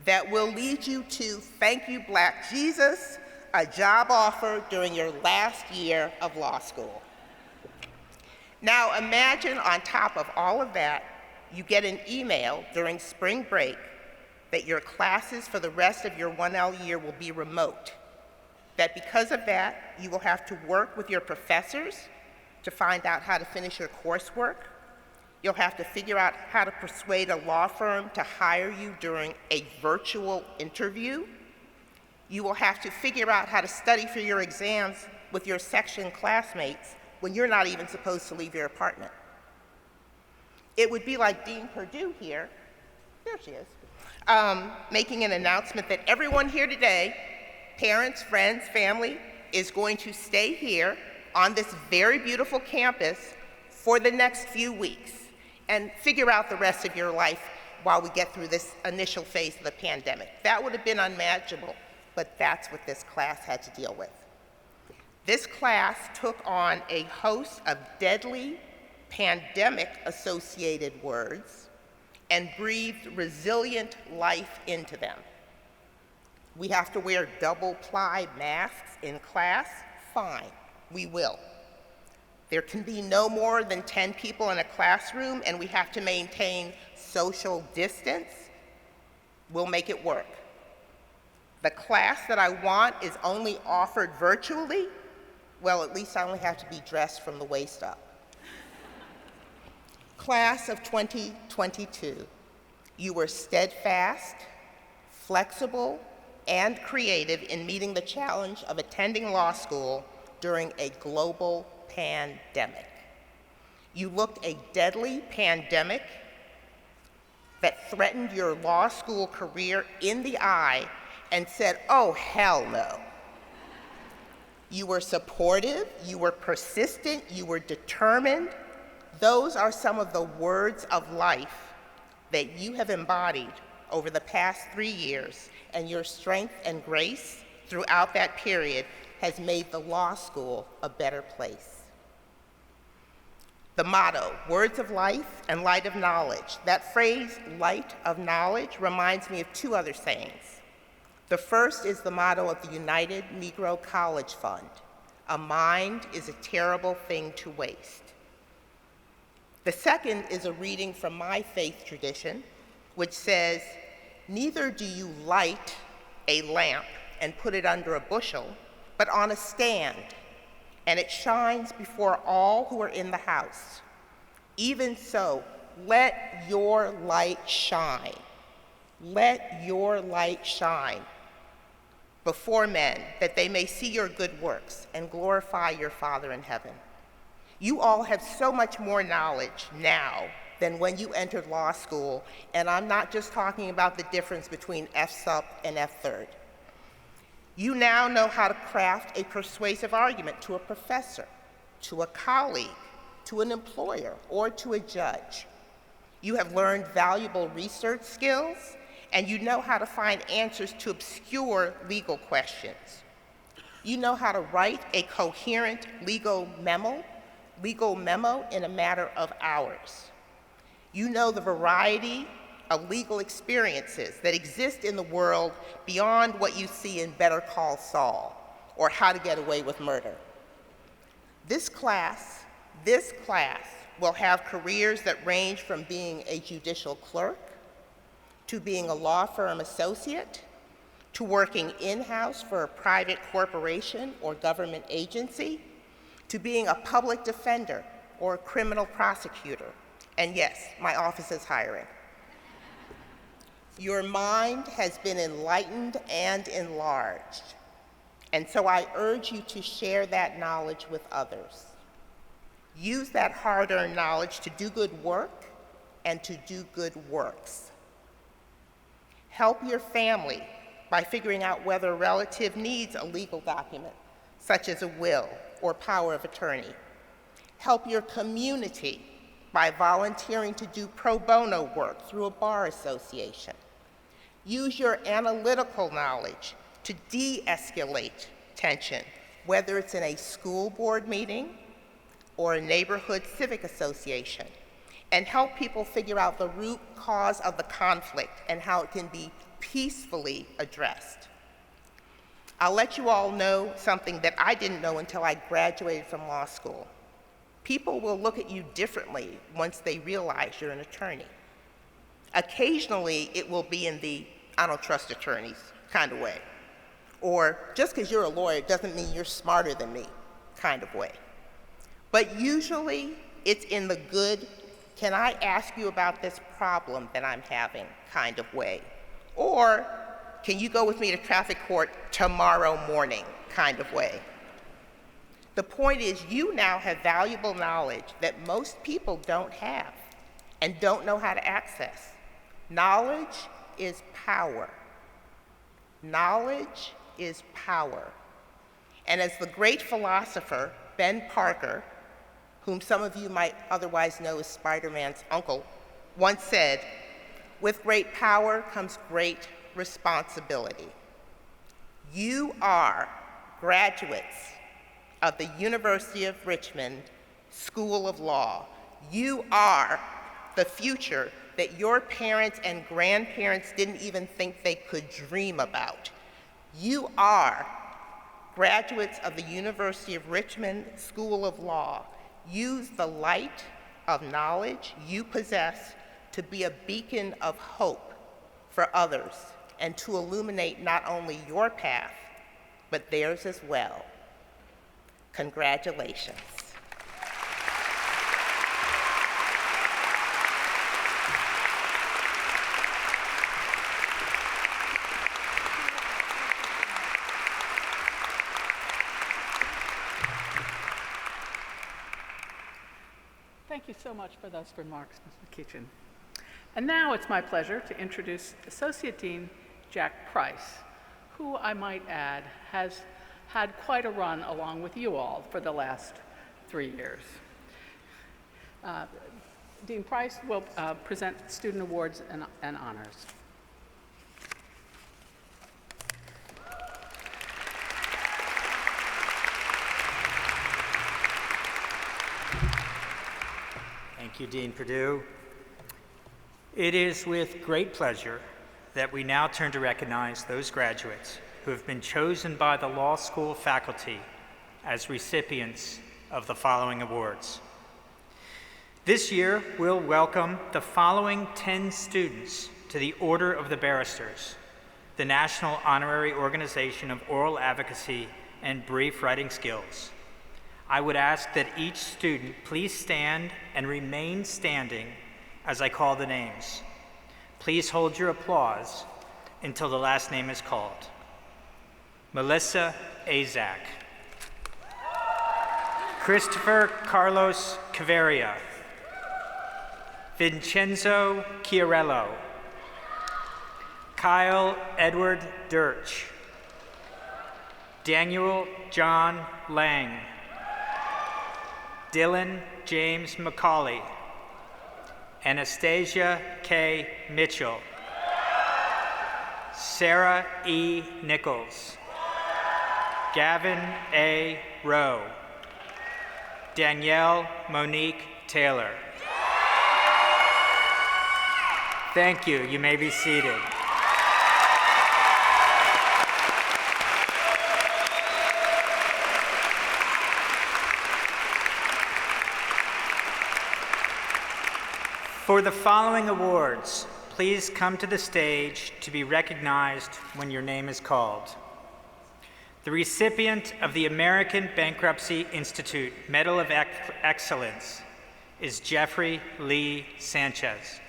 that will lead you to, thank you, Black Jesus, a job offer during your last year of law school. Now imagine on top of all of that, you get an email during spring break that your classes for the rest of your 1L year will be remote. That because of that, you will have to work with your professors to find out how to finish your coursework. You'll have to figure out how to persuade a law firm to hire you during a virtual interview. You will have to figure out how to study for your exams with your section classmates when you're not even supposed to leave your apartment. It would be like Dean Perdue here, there she is, making an announcement that everyone here today, parents, friends, family, is going to stay here on this very beautiful campus for the next few weeks and figure out the rest of your life while we get through this initial phase of the pandemic. That would have been unmanageable, but that's what this class had to deal with. This class took on a host of deadly pandemic-associated words and breathed resilient life into them. We have to wear double-ply masks in class? Fine, we will. There can be no more than 10 people in a classroom and we have to maintain social distance. We'll make it work. The class that I want is only offered virtually. Well, at least I only have to be dressed from the waist up. Class of 2022, you were steadfast, flexible, and creative in meeting the challenge of attending law school during a global pandemic. You looked a deadly pandemic that threatened your law school career in the eye and said, oh, hell no. You were supportive, you were persistent, you were determined. Those are some of the words of life that you have embodied over the past 3 years, and your strength and grace throughout that period has made the law school a better place. The motto, words of life and light of knowledge. That phrase, light of knowledge, reminds me of two other sayings. The first is the motto of the United Negro College Fund. A mind is a terrible thing to waste. The second is a reading from my faith tradition, which says, neither do you light a lamp and put it under a bushel, but on a stand, and it shines before all who are in the house. Even so, let your light shine. Let your light shine before men, that they may see your good works and glorify your Father in heaven. You all have so much more knowledge now than when you entered law school, and I'm not just talking about the difference between F-sup and F-third. You now know how to craft a persuasive argument to a professor, to a colleague, to an employer, or to a judge. You have learned valuable research skills, and you know how to find answers to obscure legal questions. You know how to write a coherent legal memo in a matter of hours. You know the variety of legal experiences that exist in the world beyond what you see in Better Call Saul or How to Get Away with Murder. This class will have careers that range from being a judicial clerk to being a law firm associate to working in-house for a private corporation or government agency to being a public defender or a criminal prosecutor. And yes, my office is hiring. Your mind has been enlightened and enlarged, and so I urge you to share that knowledge with others. Use that hard-earned knowledge to do good work and to do good works. Help your family by figuring out whether a relative needs a legal document, such as a will or power of attorney. Help your community by volunteering to do pro bono work through a bar association. Use your analytical knowledge to de-escalate tension, whether it's in a school board meeting or a neighborhood civic association, and help people figure out the root cause of the conflict and how it can be peacefully addressed. I'll let you all know something that I didn't know until I graduated from law school. People will look at you differently once they realize you're an attorney. Occasionally, it will be in the "I don't trust attorneys" kind of way, or just because you're a lawyer doesn't mean you're smarter than me kind of way. But usually, it's in the good, "Can I ask you about this problem that I'm having" kind of way, or "Can you go with me to traffic court tomorrow morning" kind of way. The point is, you now have valuable knowledge that most people don't have and don't know how to access. Knowledge is power. Knowledge is power. And as the great philosopher Ben Parker, whom some of you might otherwise know as Spider-Man's uncle, once said, "With great power comes great responsibility." You are graduates of the University of Richmond School of Law. You are the future that your parents and grandparents didn't even think they could dream about. You are graduates of the University of Richmond School of Law. Use the light of knowledge you possess to be a beacon of hope for others and to illuminate not only your path, but theirs as well. Congratulations. Thank you so much for those remarks, Ms. McKeechin. And now it's my pleasure to introduce Associate Dean Jack Price, who I might add has had quite a run along with you all for the last 3 years. Dean Price will present student awards and honors. Thank you, Dean Perdue. It is with great pleasure that we now turn to recognize those graduates who have been chosen by the law school faculty as recipients of the following awards. This year, we'll welcome the following 10 students to the Order of the Barristers, the National Honorary Organization of Oral Advocacy and Brief Writing Skills. I would ask that each student please stand and remain standing as I call the names. Please hold your applause until the last name is called. Melissa Azak. Christopher Carlos Caveria. Vincenzo Chiarello. Kyle Edward Dirch. Daniel John Lang. Dylan James McCauley. Anastasia K. Mitchell. Sarah E. Nichols. Gavin A. Rowe. Danielle Monique Taylor. Thank you. You may be seated. For the following awards, please come to the stage to be recognized when your name is called. The recipient of the American Bankruptcy Institute Medal of Excellence is Jeffrey Lee Sanchez.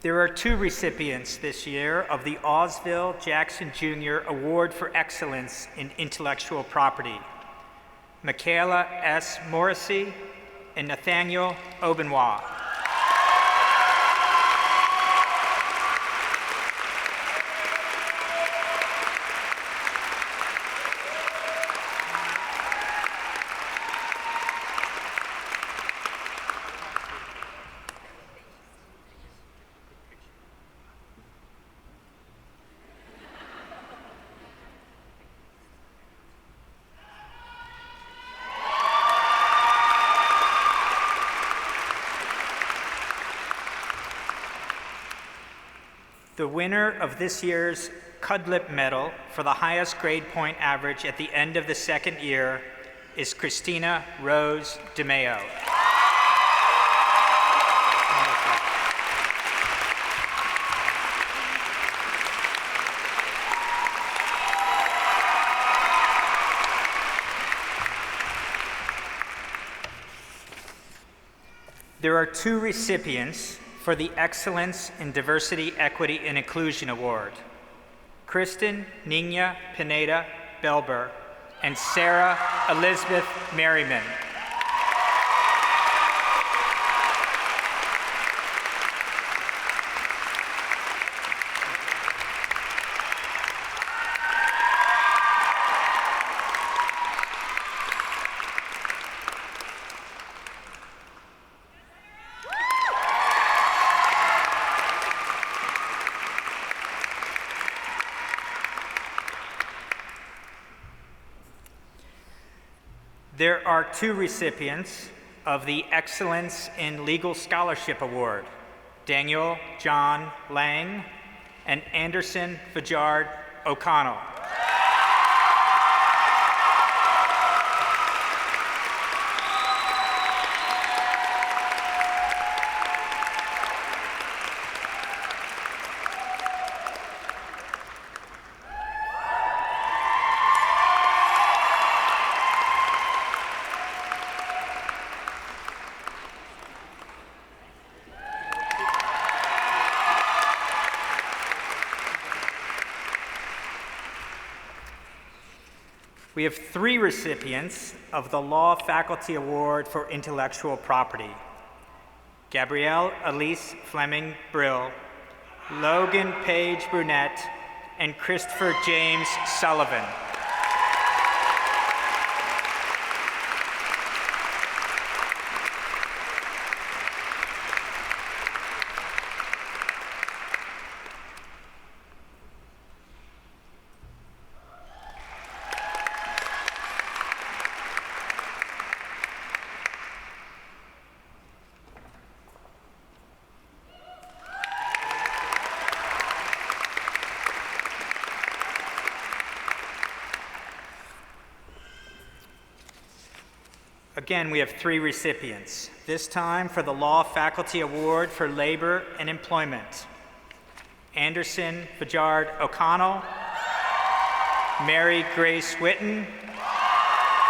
There are two recipients this year of the Osville Jackson Jr. Award for Excellence in Intellectual Property: Michaela S. Morrissey and Nathaniel Obenwa. The winner of this year's Cudlip Medal for the highest grade point average at the end of the second year is Christina Rose DeMeo. There are two recipients for the Excellence in Diversity, Equity, and Inclusion Award: Kristen Nina Pineda Belber and Sarah Elizabeth Merriman. There are two recipients of the Excellence in Legal Scholarship Award: Daniel John Lang and Anderson Fajard O'Connell. We have three recipients of the Law Faculty Award for Intellectual Property: Gabrielle Elise Fleming Brill, Logan Page Brunette, and Christopher James Sullivan. Again, we have three recipients, this time for the Law Faculty Award for Labor and Employment: Anderson Fajard O'Connell, Mary Grace Witten,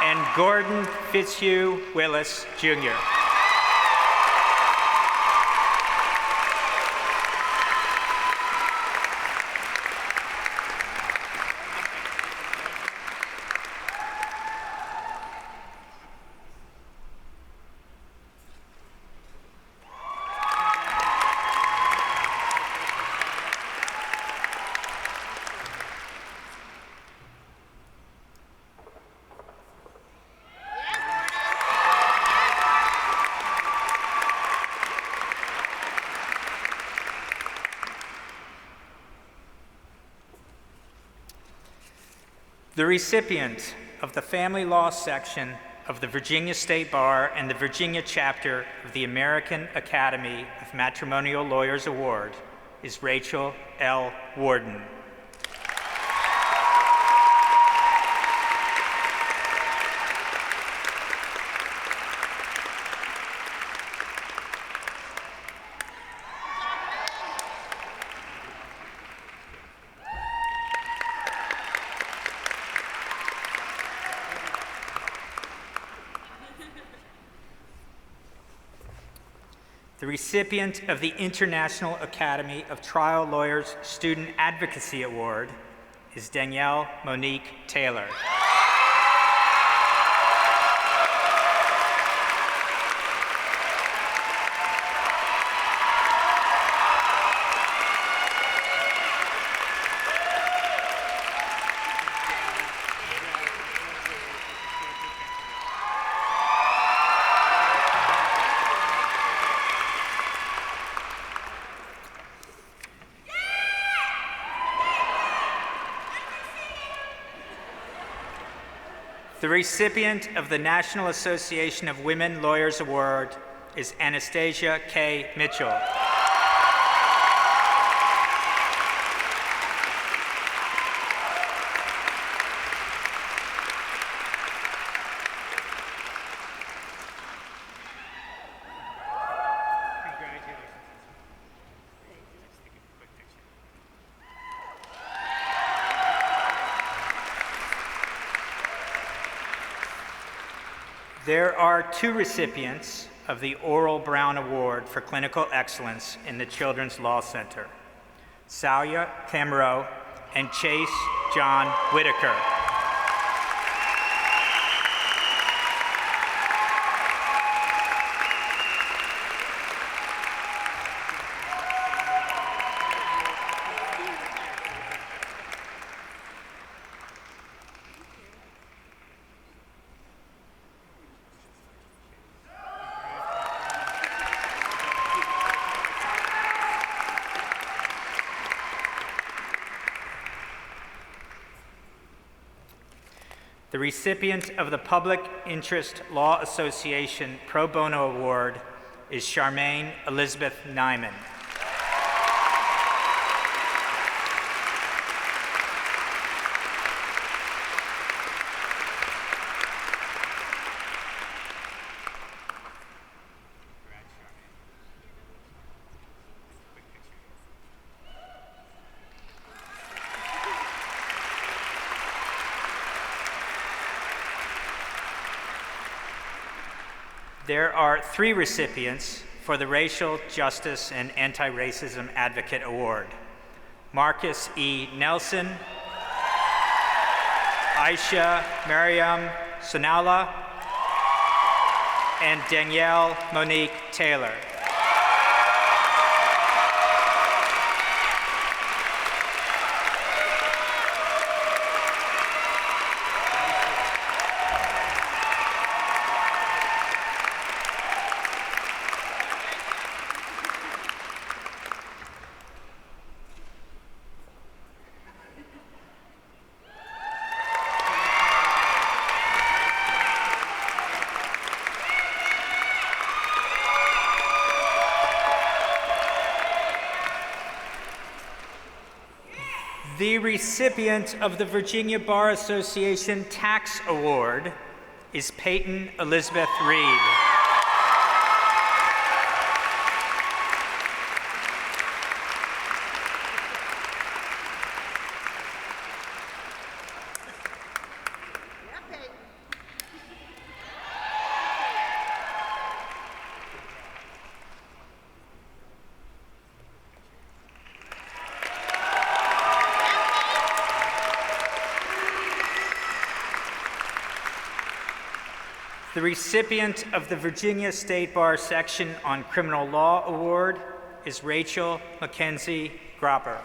and Gordon Fitzhugh Willis, Jr. The recipient of the Family Law section of the Virginia State Bar and the Virginia chapter of the American Academy of Matrimonial Lawyers Award is Rachel L. Warden. The recipient of the International Academy of Trial Lawyers Student Advocacy Award is Danielle Monique Taylor. The recipient of the National Association of Women Lawyers Award is Anastasia K. Mitchell. There are two recipients of the Oral Brown Award for Clinical Excellence in the Children's Law Center, Salia Camero and Chase John Whitaker. The recipient of the Public Interest Law Association Pro Bono Award is Charmaine Elizabeth Nyman. There are three recipients for the Racial Justice and Anti-Racism Advocate Award: Marcus E. Nelson, Aisha Mariam Sanala, and Danielle Monique Taylor. The recipient of the Virginia Bar Association Tax Award is Peyton Elizabeth Reed. The recipient of the Virginia State Bar Section on Criminal Law Award is Rachel Mackenzie Gropper.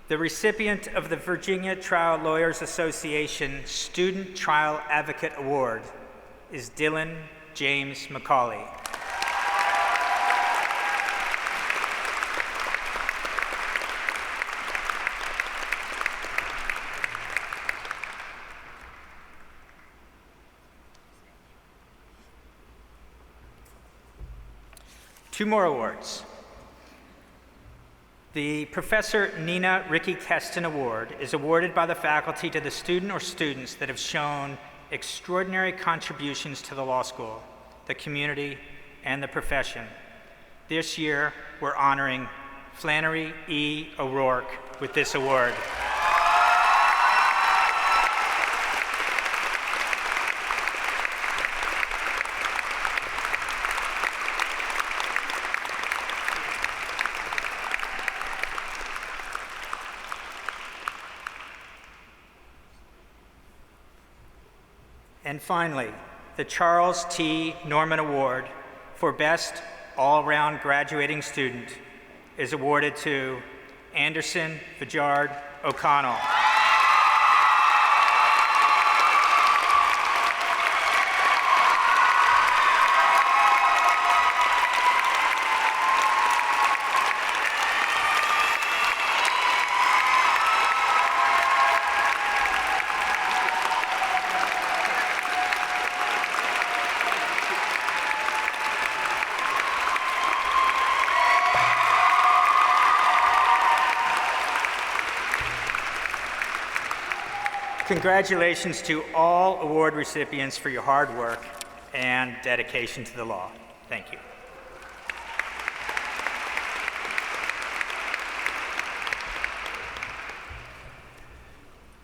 The recipient of the Virginia Trial Lawyers Association Student Trial Advocate Award is Dylan James McCauley. Two more awards. The Professor Nina Ricky Keston Award is awarded by the faculty to the student or students that have shown extraordinary contributions to the law school, the community, and the profession. This year, we're honoring Flannery E. O'Rourke with this award. And finally, the Charles T. Norman Award for Best All-Around Graduating Student is awarded to Anderson Vijard O'Connell. Congratulations to all award recipients for your hard work and dedication to the law. Thank you.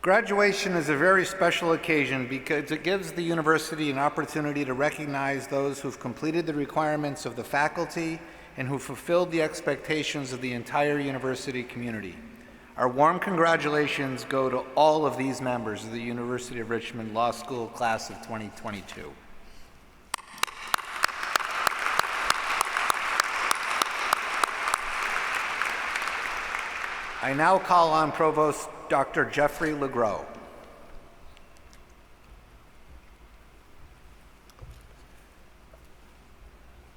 Graduation is a very special occasion because it gives the university an opportunity to recognize those who've completed the requirements of the faculty and who fulfilled the expectations of the entire university community. Our warm congratulations go to all of these members of the University of Richmond Law School Class of 2022. I now call on Provost Dr. Jeffrey LeGros.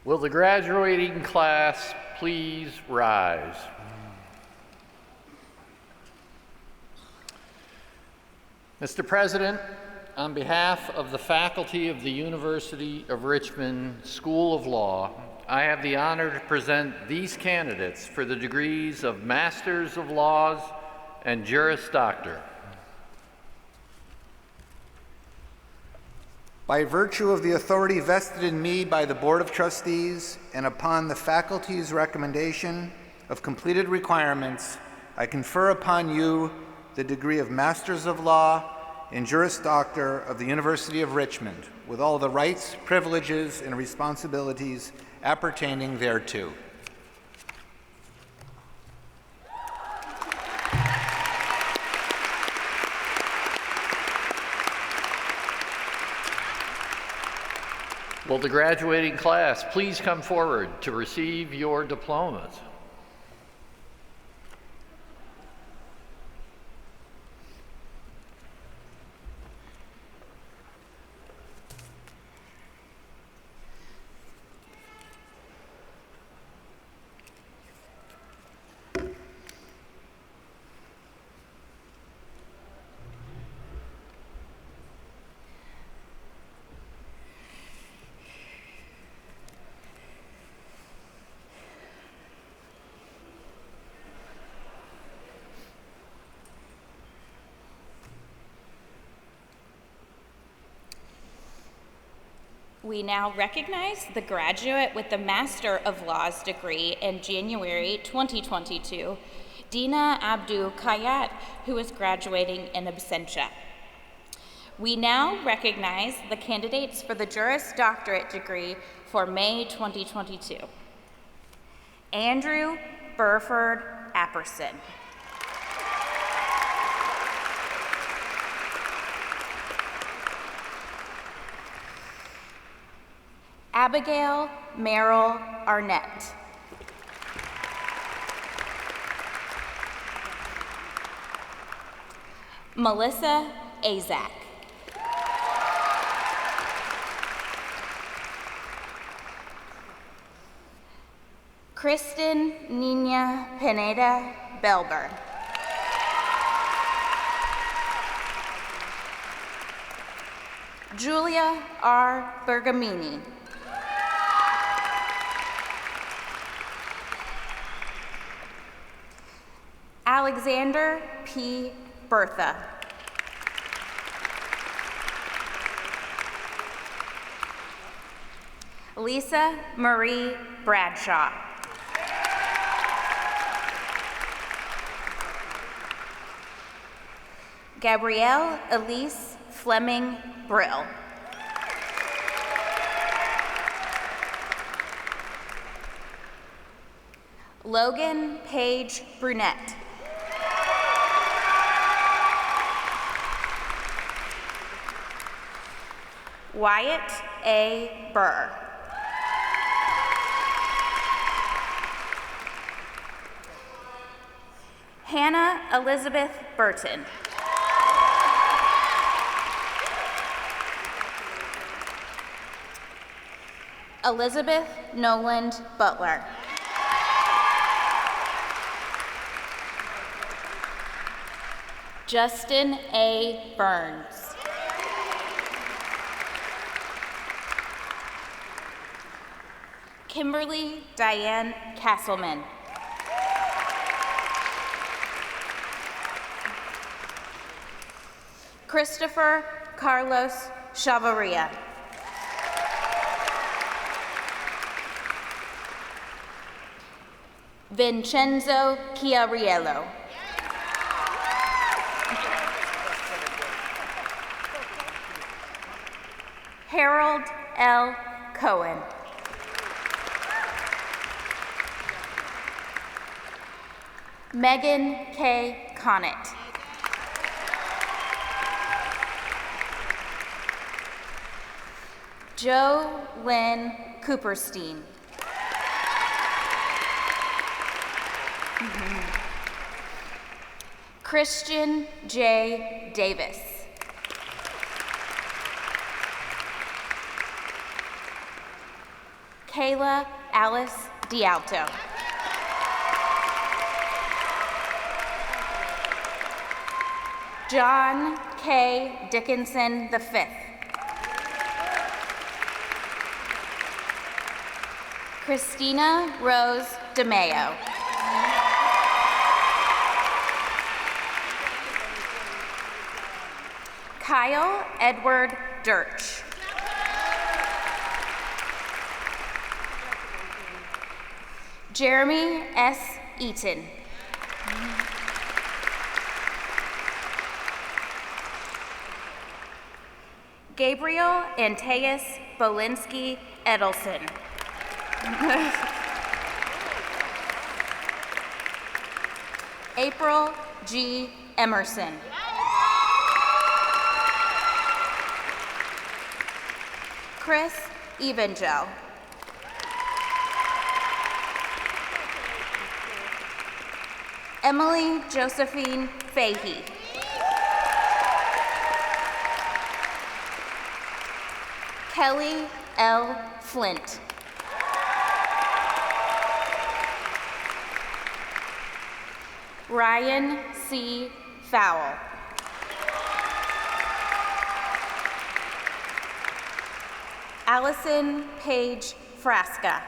Will the graduating class please rise? Mr. President, on behalf of the faculty of the University of Richmond School of Law, I have the honor to present these candidates for the degrees of Masters of Laws and Juris Doctor. By virtue of the authority vested in me by the Board of Trustees and upon the faculty's recommendation of completed requirements, I confer upon you the degree of Masters of Law and Juris Doctor of the University of Richmond, with all the rights, privileges, and responsibilities appertaining thereto. Will the graduating class please come forward to receive your diplomas? We now recognize the graduate with the Master of Laws degree in January 2022, Dina Abdu Kayat, who is graduating in absentia. We now recognize the candidates for the Juris Doctorate degree for May 2022. Andrew Burford Apperson. Abigail Merrill Arnett. Melissa Azak. Kristen Nina Pineda Belber. Julia R. Bergamini. Alexander P. Bertha. Lisa Marie Bradshaw. Gabrielle Elise Fleming Brill. Logan Page Brunette. Wyatt A. Burr. Hannah Elizabeth Burton. Elizabeth Noland Butler. Justin A. Burns. Kimberly Diane Castleman. Christopher Carlos Chavarria. Vincenzo Chiariello. Harold L. Cohen. Megan K. Connett. Joe Lynn Cooperstein. Christian J. Davis. Kayla Alice Dialto. John K. Dickinson V. Christina Rose DeMeo. Kyle Edward Dirch. Jeremy S. Eaton. Gabriel Antaeus Bolinski Edelson. April G. Emerson. Chris Evangel. Emily Josephine Fahey. Kelly L. Flint. Ryan C. Fowle. Allison Paige Frasca.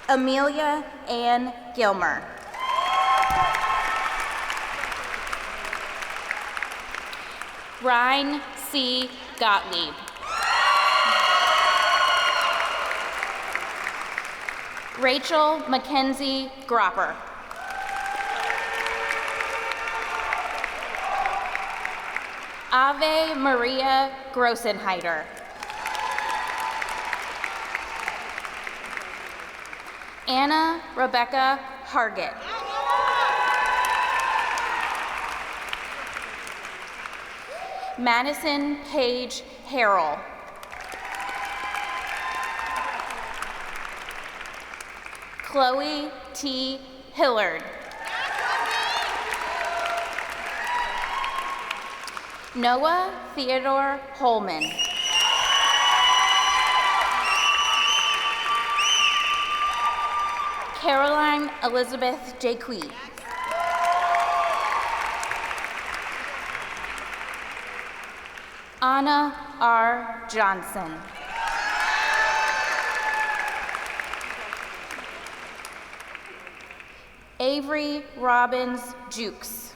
Amelia Ann Gilmer. Ryan C. Gottlieb. Rachel Mackenzie Gropper. Ave Maria Grossenheider. Anna Rebecca Hargett. Madison Paige Harrell. Chloe T. Hillard. Noah Theodore Holman. Caroline Elizabeth Jaquee. Anna R. Johnson. Avery Robbins Jukes.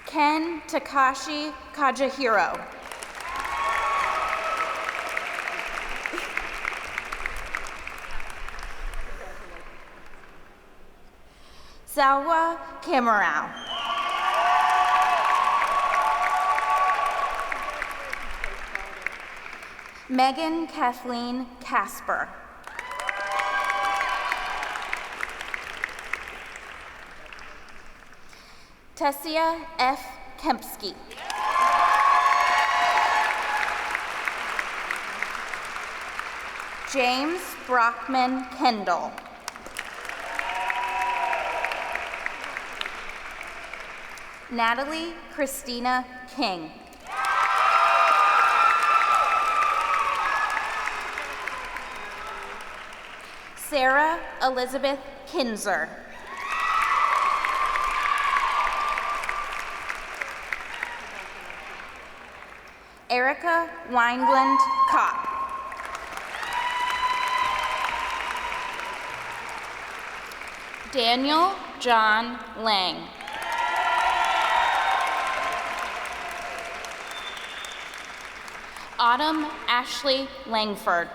Ken Takashi Kajihiro. Salwa Kamarau. Megan Kathleen Casper. Tessia F. Kempsky. James Brockman Kendall. Natalie Christina King. Sarah Elizabeth Kinzer. Erica Wineland Kopp. Daniel John Lang. Autumn Ashley Langford.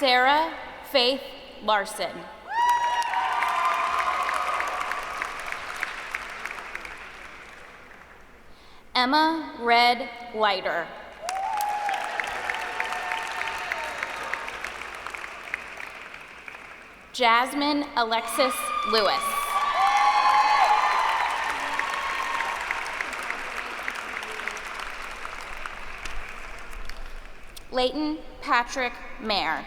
Sarah Faith Larson. Emma Red Leiter. Jasmine Alexis Lewis. Leighton Patrick Mayer.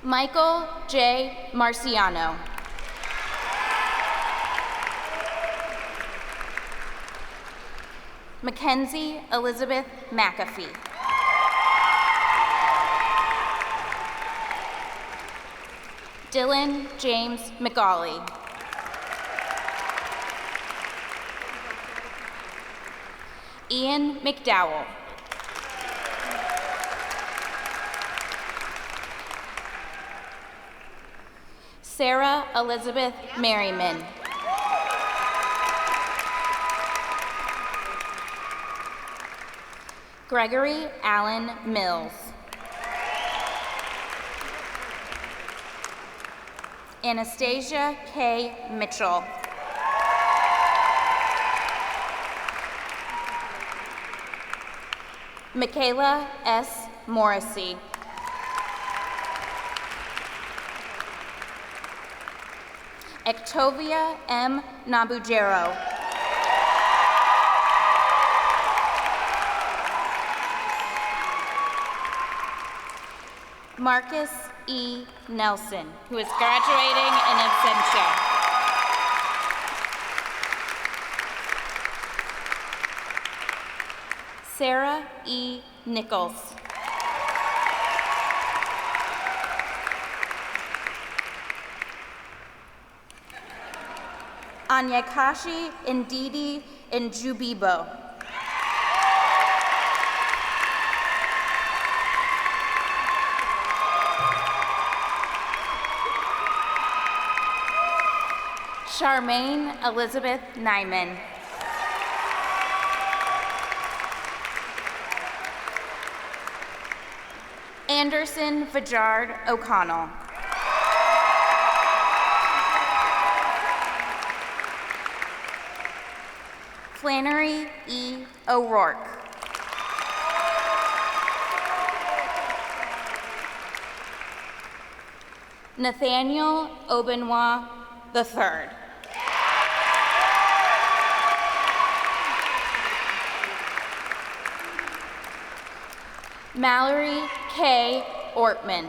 Michael J. Marciano. Mackenzie Elizabeth McAfee. Dylan James McGauley. Ian McDowell. Sarah Elizabeth Merriman. Gregory Allen Mills. Anastasia K. Mitchell. Michaela S. Morrissey. Ectovia M. Nabujero. Marcus E. Nelson, who is graduating in absentia. Sarah E. Nichols. Anyakashi Ndidi Njubibo. Charmaine Elizabeth Nyman. Anderson Vajard O'Connell. Flannery E. O'Rourke. Nathaniel Obenwa III. Mallory K. Ortman.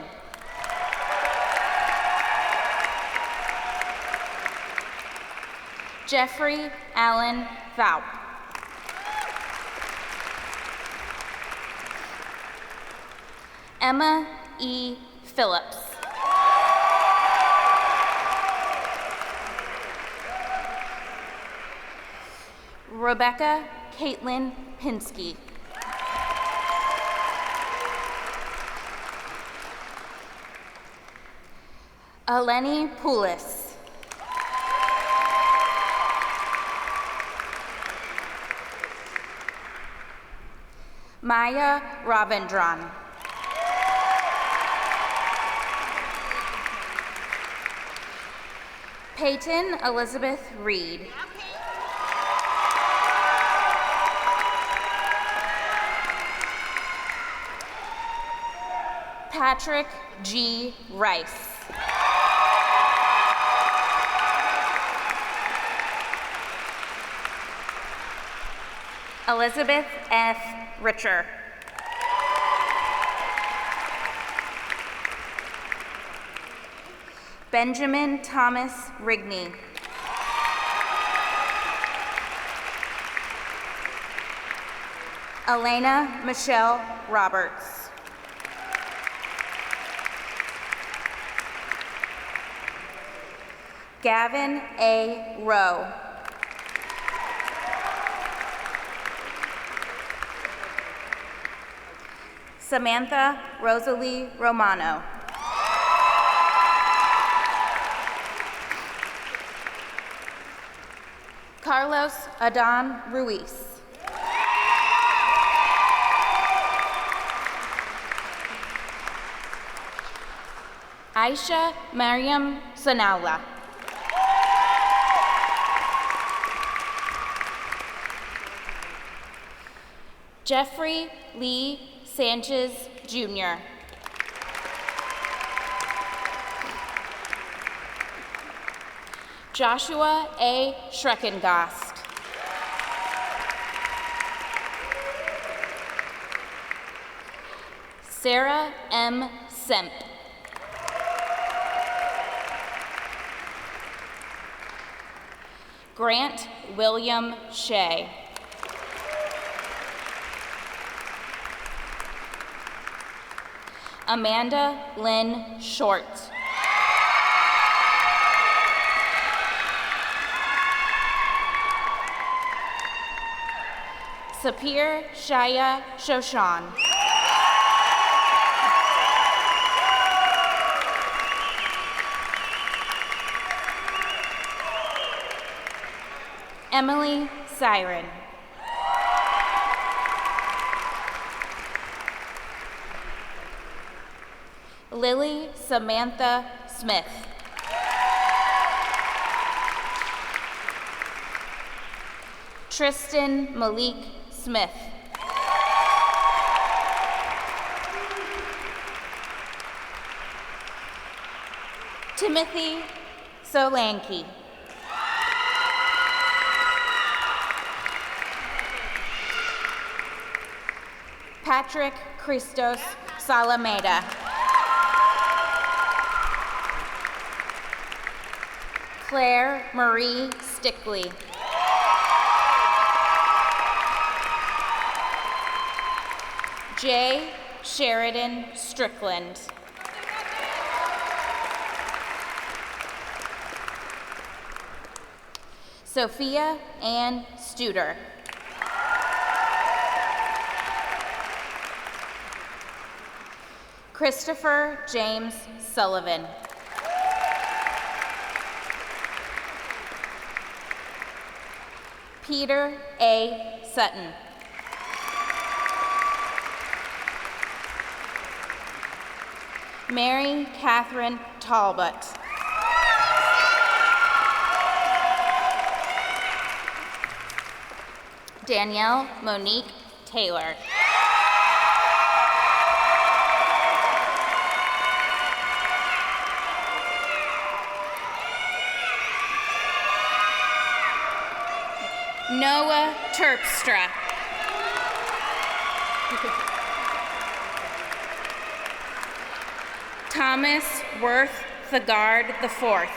Jeffrey Allen Vaup. Emma E. Phillips. Rebecca Caitlin Pinsky. Eleni Poulis. Maya Ravindran. Peyton Elizabeth Reed. Patrick G. Rice. Elizabeth F. Richer. Benjamin Thomas Rigney. Elena Michelle Roberts. Gavin A. Rowe. Samantha Rosalie Romano. Carlos Adan Ruiz. Aisha Mariam Sanaula. Jeffrey Lee Sanchez, Jr. Joshua A. Schreckengast. Sarah M. Semp. Grant William Shea. Amanda Lynn Short. Sapir Shaya Shoshan. Emily Siren. Lily Samantha Smith. Tristan Malik Smith. Timothy Solanke. Patrick Christos Salameda. Claire Marie Stickley. Jay Sheridan Strickland. Sophia Ann Studer. Christopher James Sullivan. Peter A. Sutton. Mary Catherine Talbot. Danielle Monique Taylor. Noah Terpstra. Thomas Worth Thagard IV.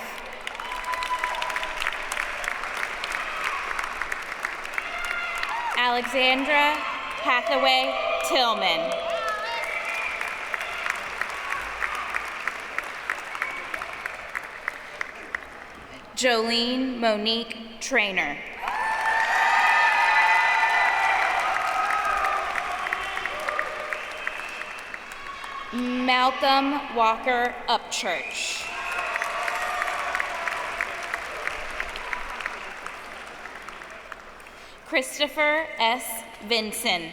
Alexandra Hathaway Tillman. Jolene Monique Trainer. Malcolm Walker Upchurch. Christopher S. Vinson.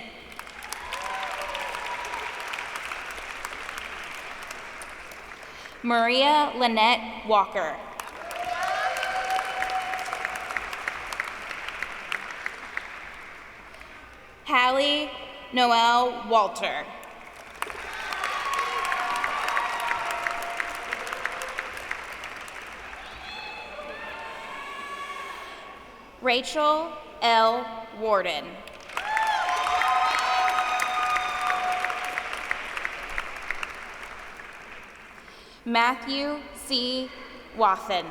Maria Lynette Walker. Hallie Noel Walter. Rachel L. Warden. Matthew C. Wathen.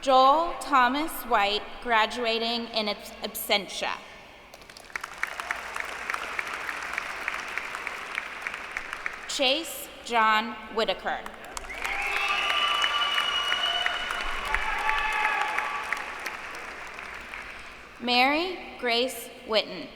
Joel Thomas White, graduating in absentia. Chase John Whitaker. Mary Grace Witten.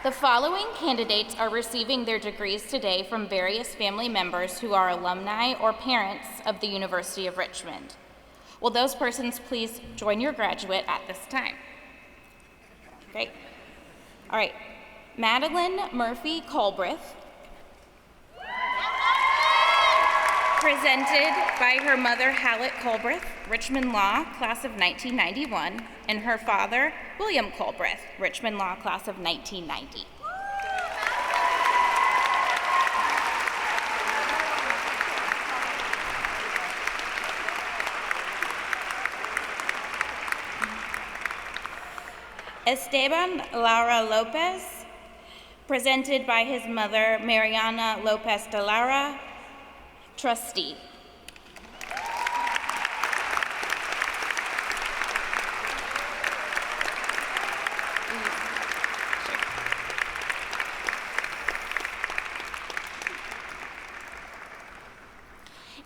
The following candidates are receiving their degrees today from various family members who are alumni or parents of the University of Richmond. Will those persons please join your graduate at this time? Great. All right. Madeline Murphy Colbreth, presented by her mother, Hallett Colbreth, Richmond Law, class of 1991, and her father, William Colbreth, Richmond Law, class of 1990. Esteban Lara Lopez, presented by his mother, Mariana Lopez de Lara, trustee.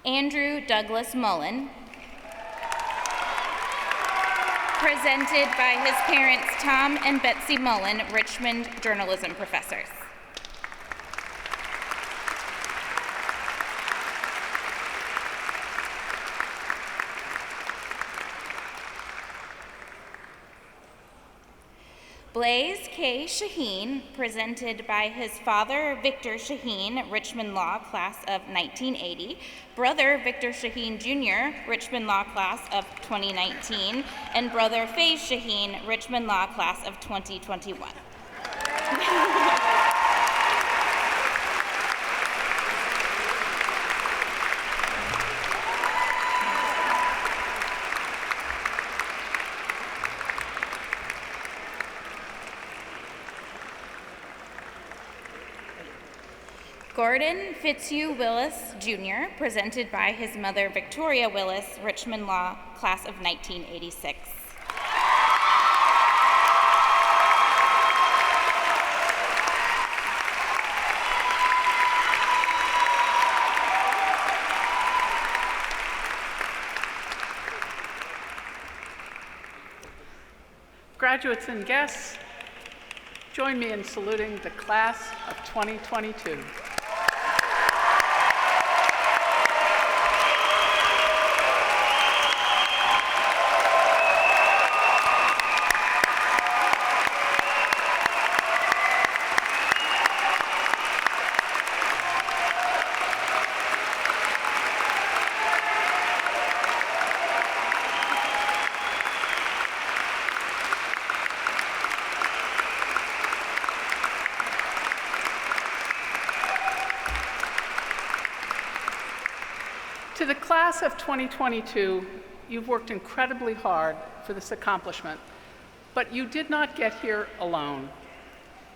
Andrew Douglas Mullen, presented by his parents Tom and Betsy Mullen, Richmond journalism professors. Blaze K. Shaheen, presented by his father, Victor Shaheen, Richmond Law, class of 1980, brother, Victor Shaheen Jr., Richmond Law, class of 2019, and brother, Faye Shaheen, Richmond Law, class of 2021. Gordon Fitzhugh Willis, Jr., presented by his mother, Victoria Willis, Richmond Law, class of 1986. Graduates and guests, join me in saluting the class of 2022. To the class of 2022, you've worked incredibly hard for this accomplishment, but you did not get here alone.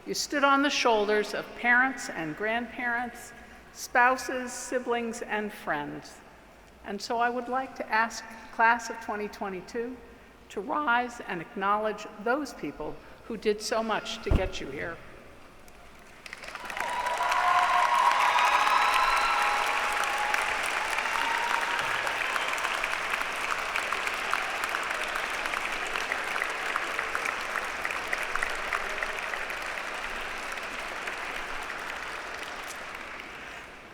You stood on the shoulders of parents and grandparents, spouses, siblings, and friends. And so I would like to ask the class of 2022 to rise and acknowledge those people who did so much to get you here.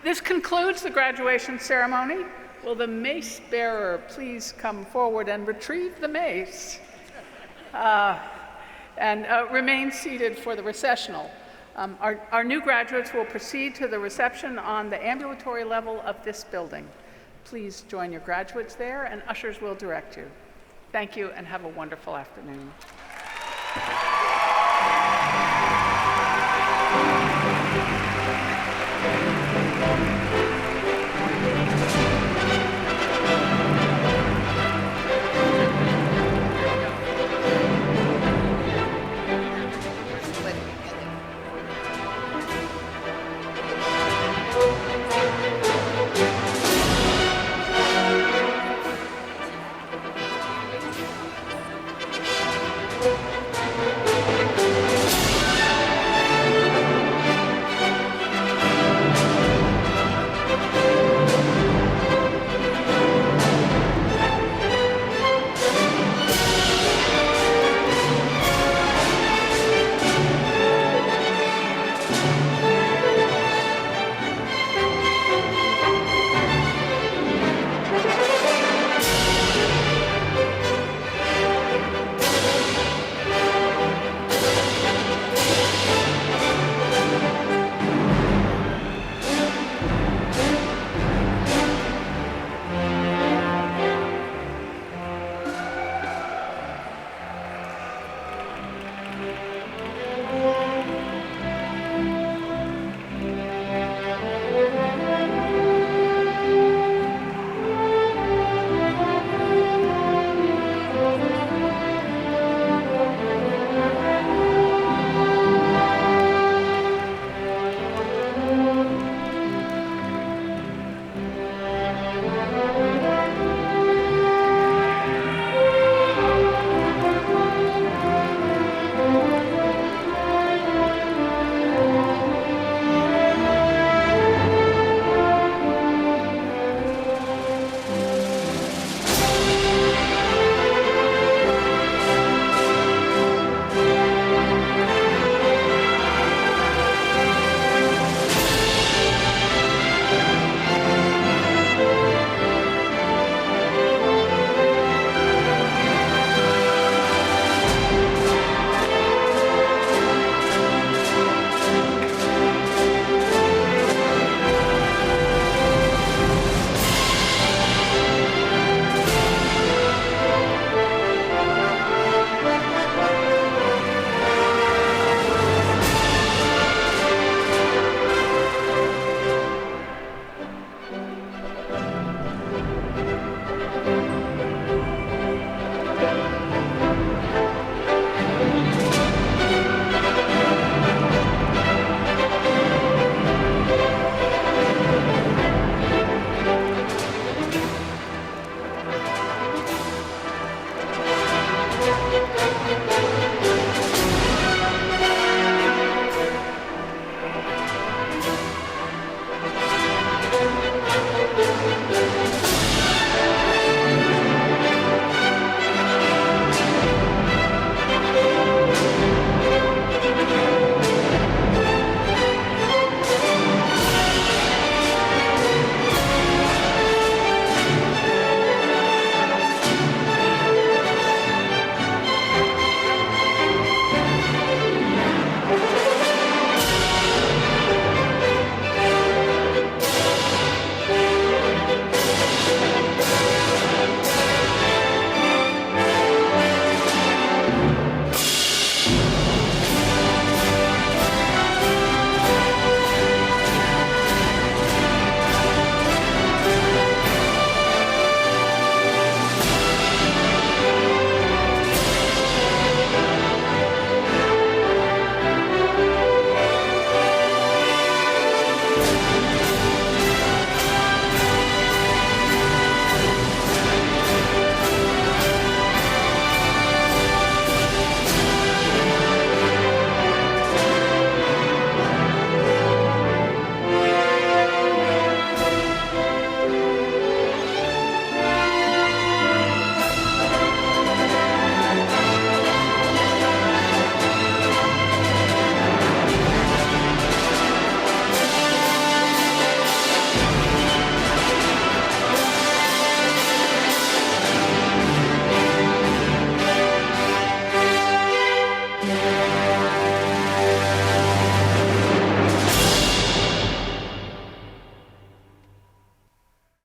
This concludes the graduation ceremony. Will the mace bearer please come forward and retrieve the mace? And remain seated for the recessional. Our new graduates will proceed to the reception on the ambulatory level of this building. Please join your graduates there, and ushers will direct you. Thank you, and have a wonderful afternoon.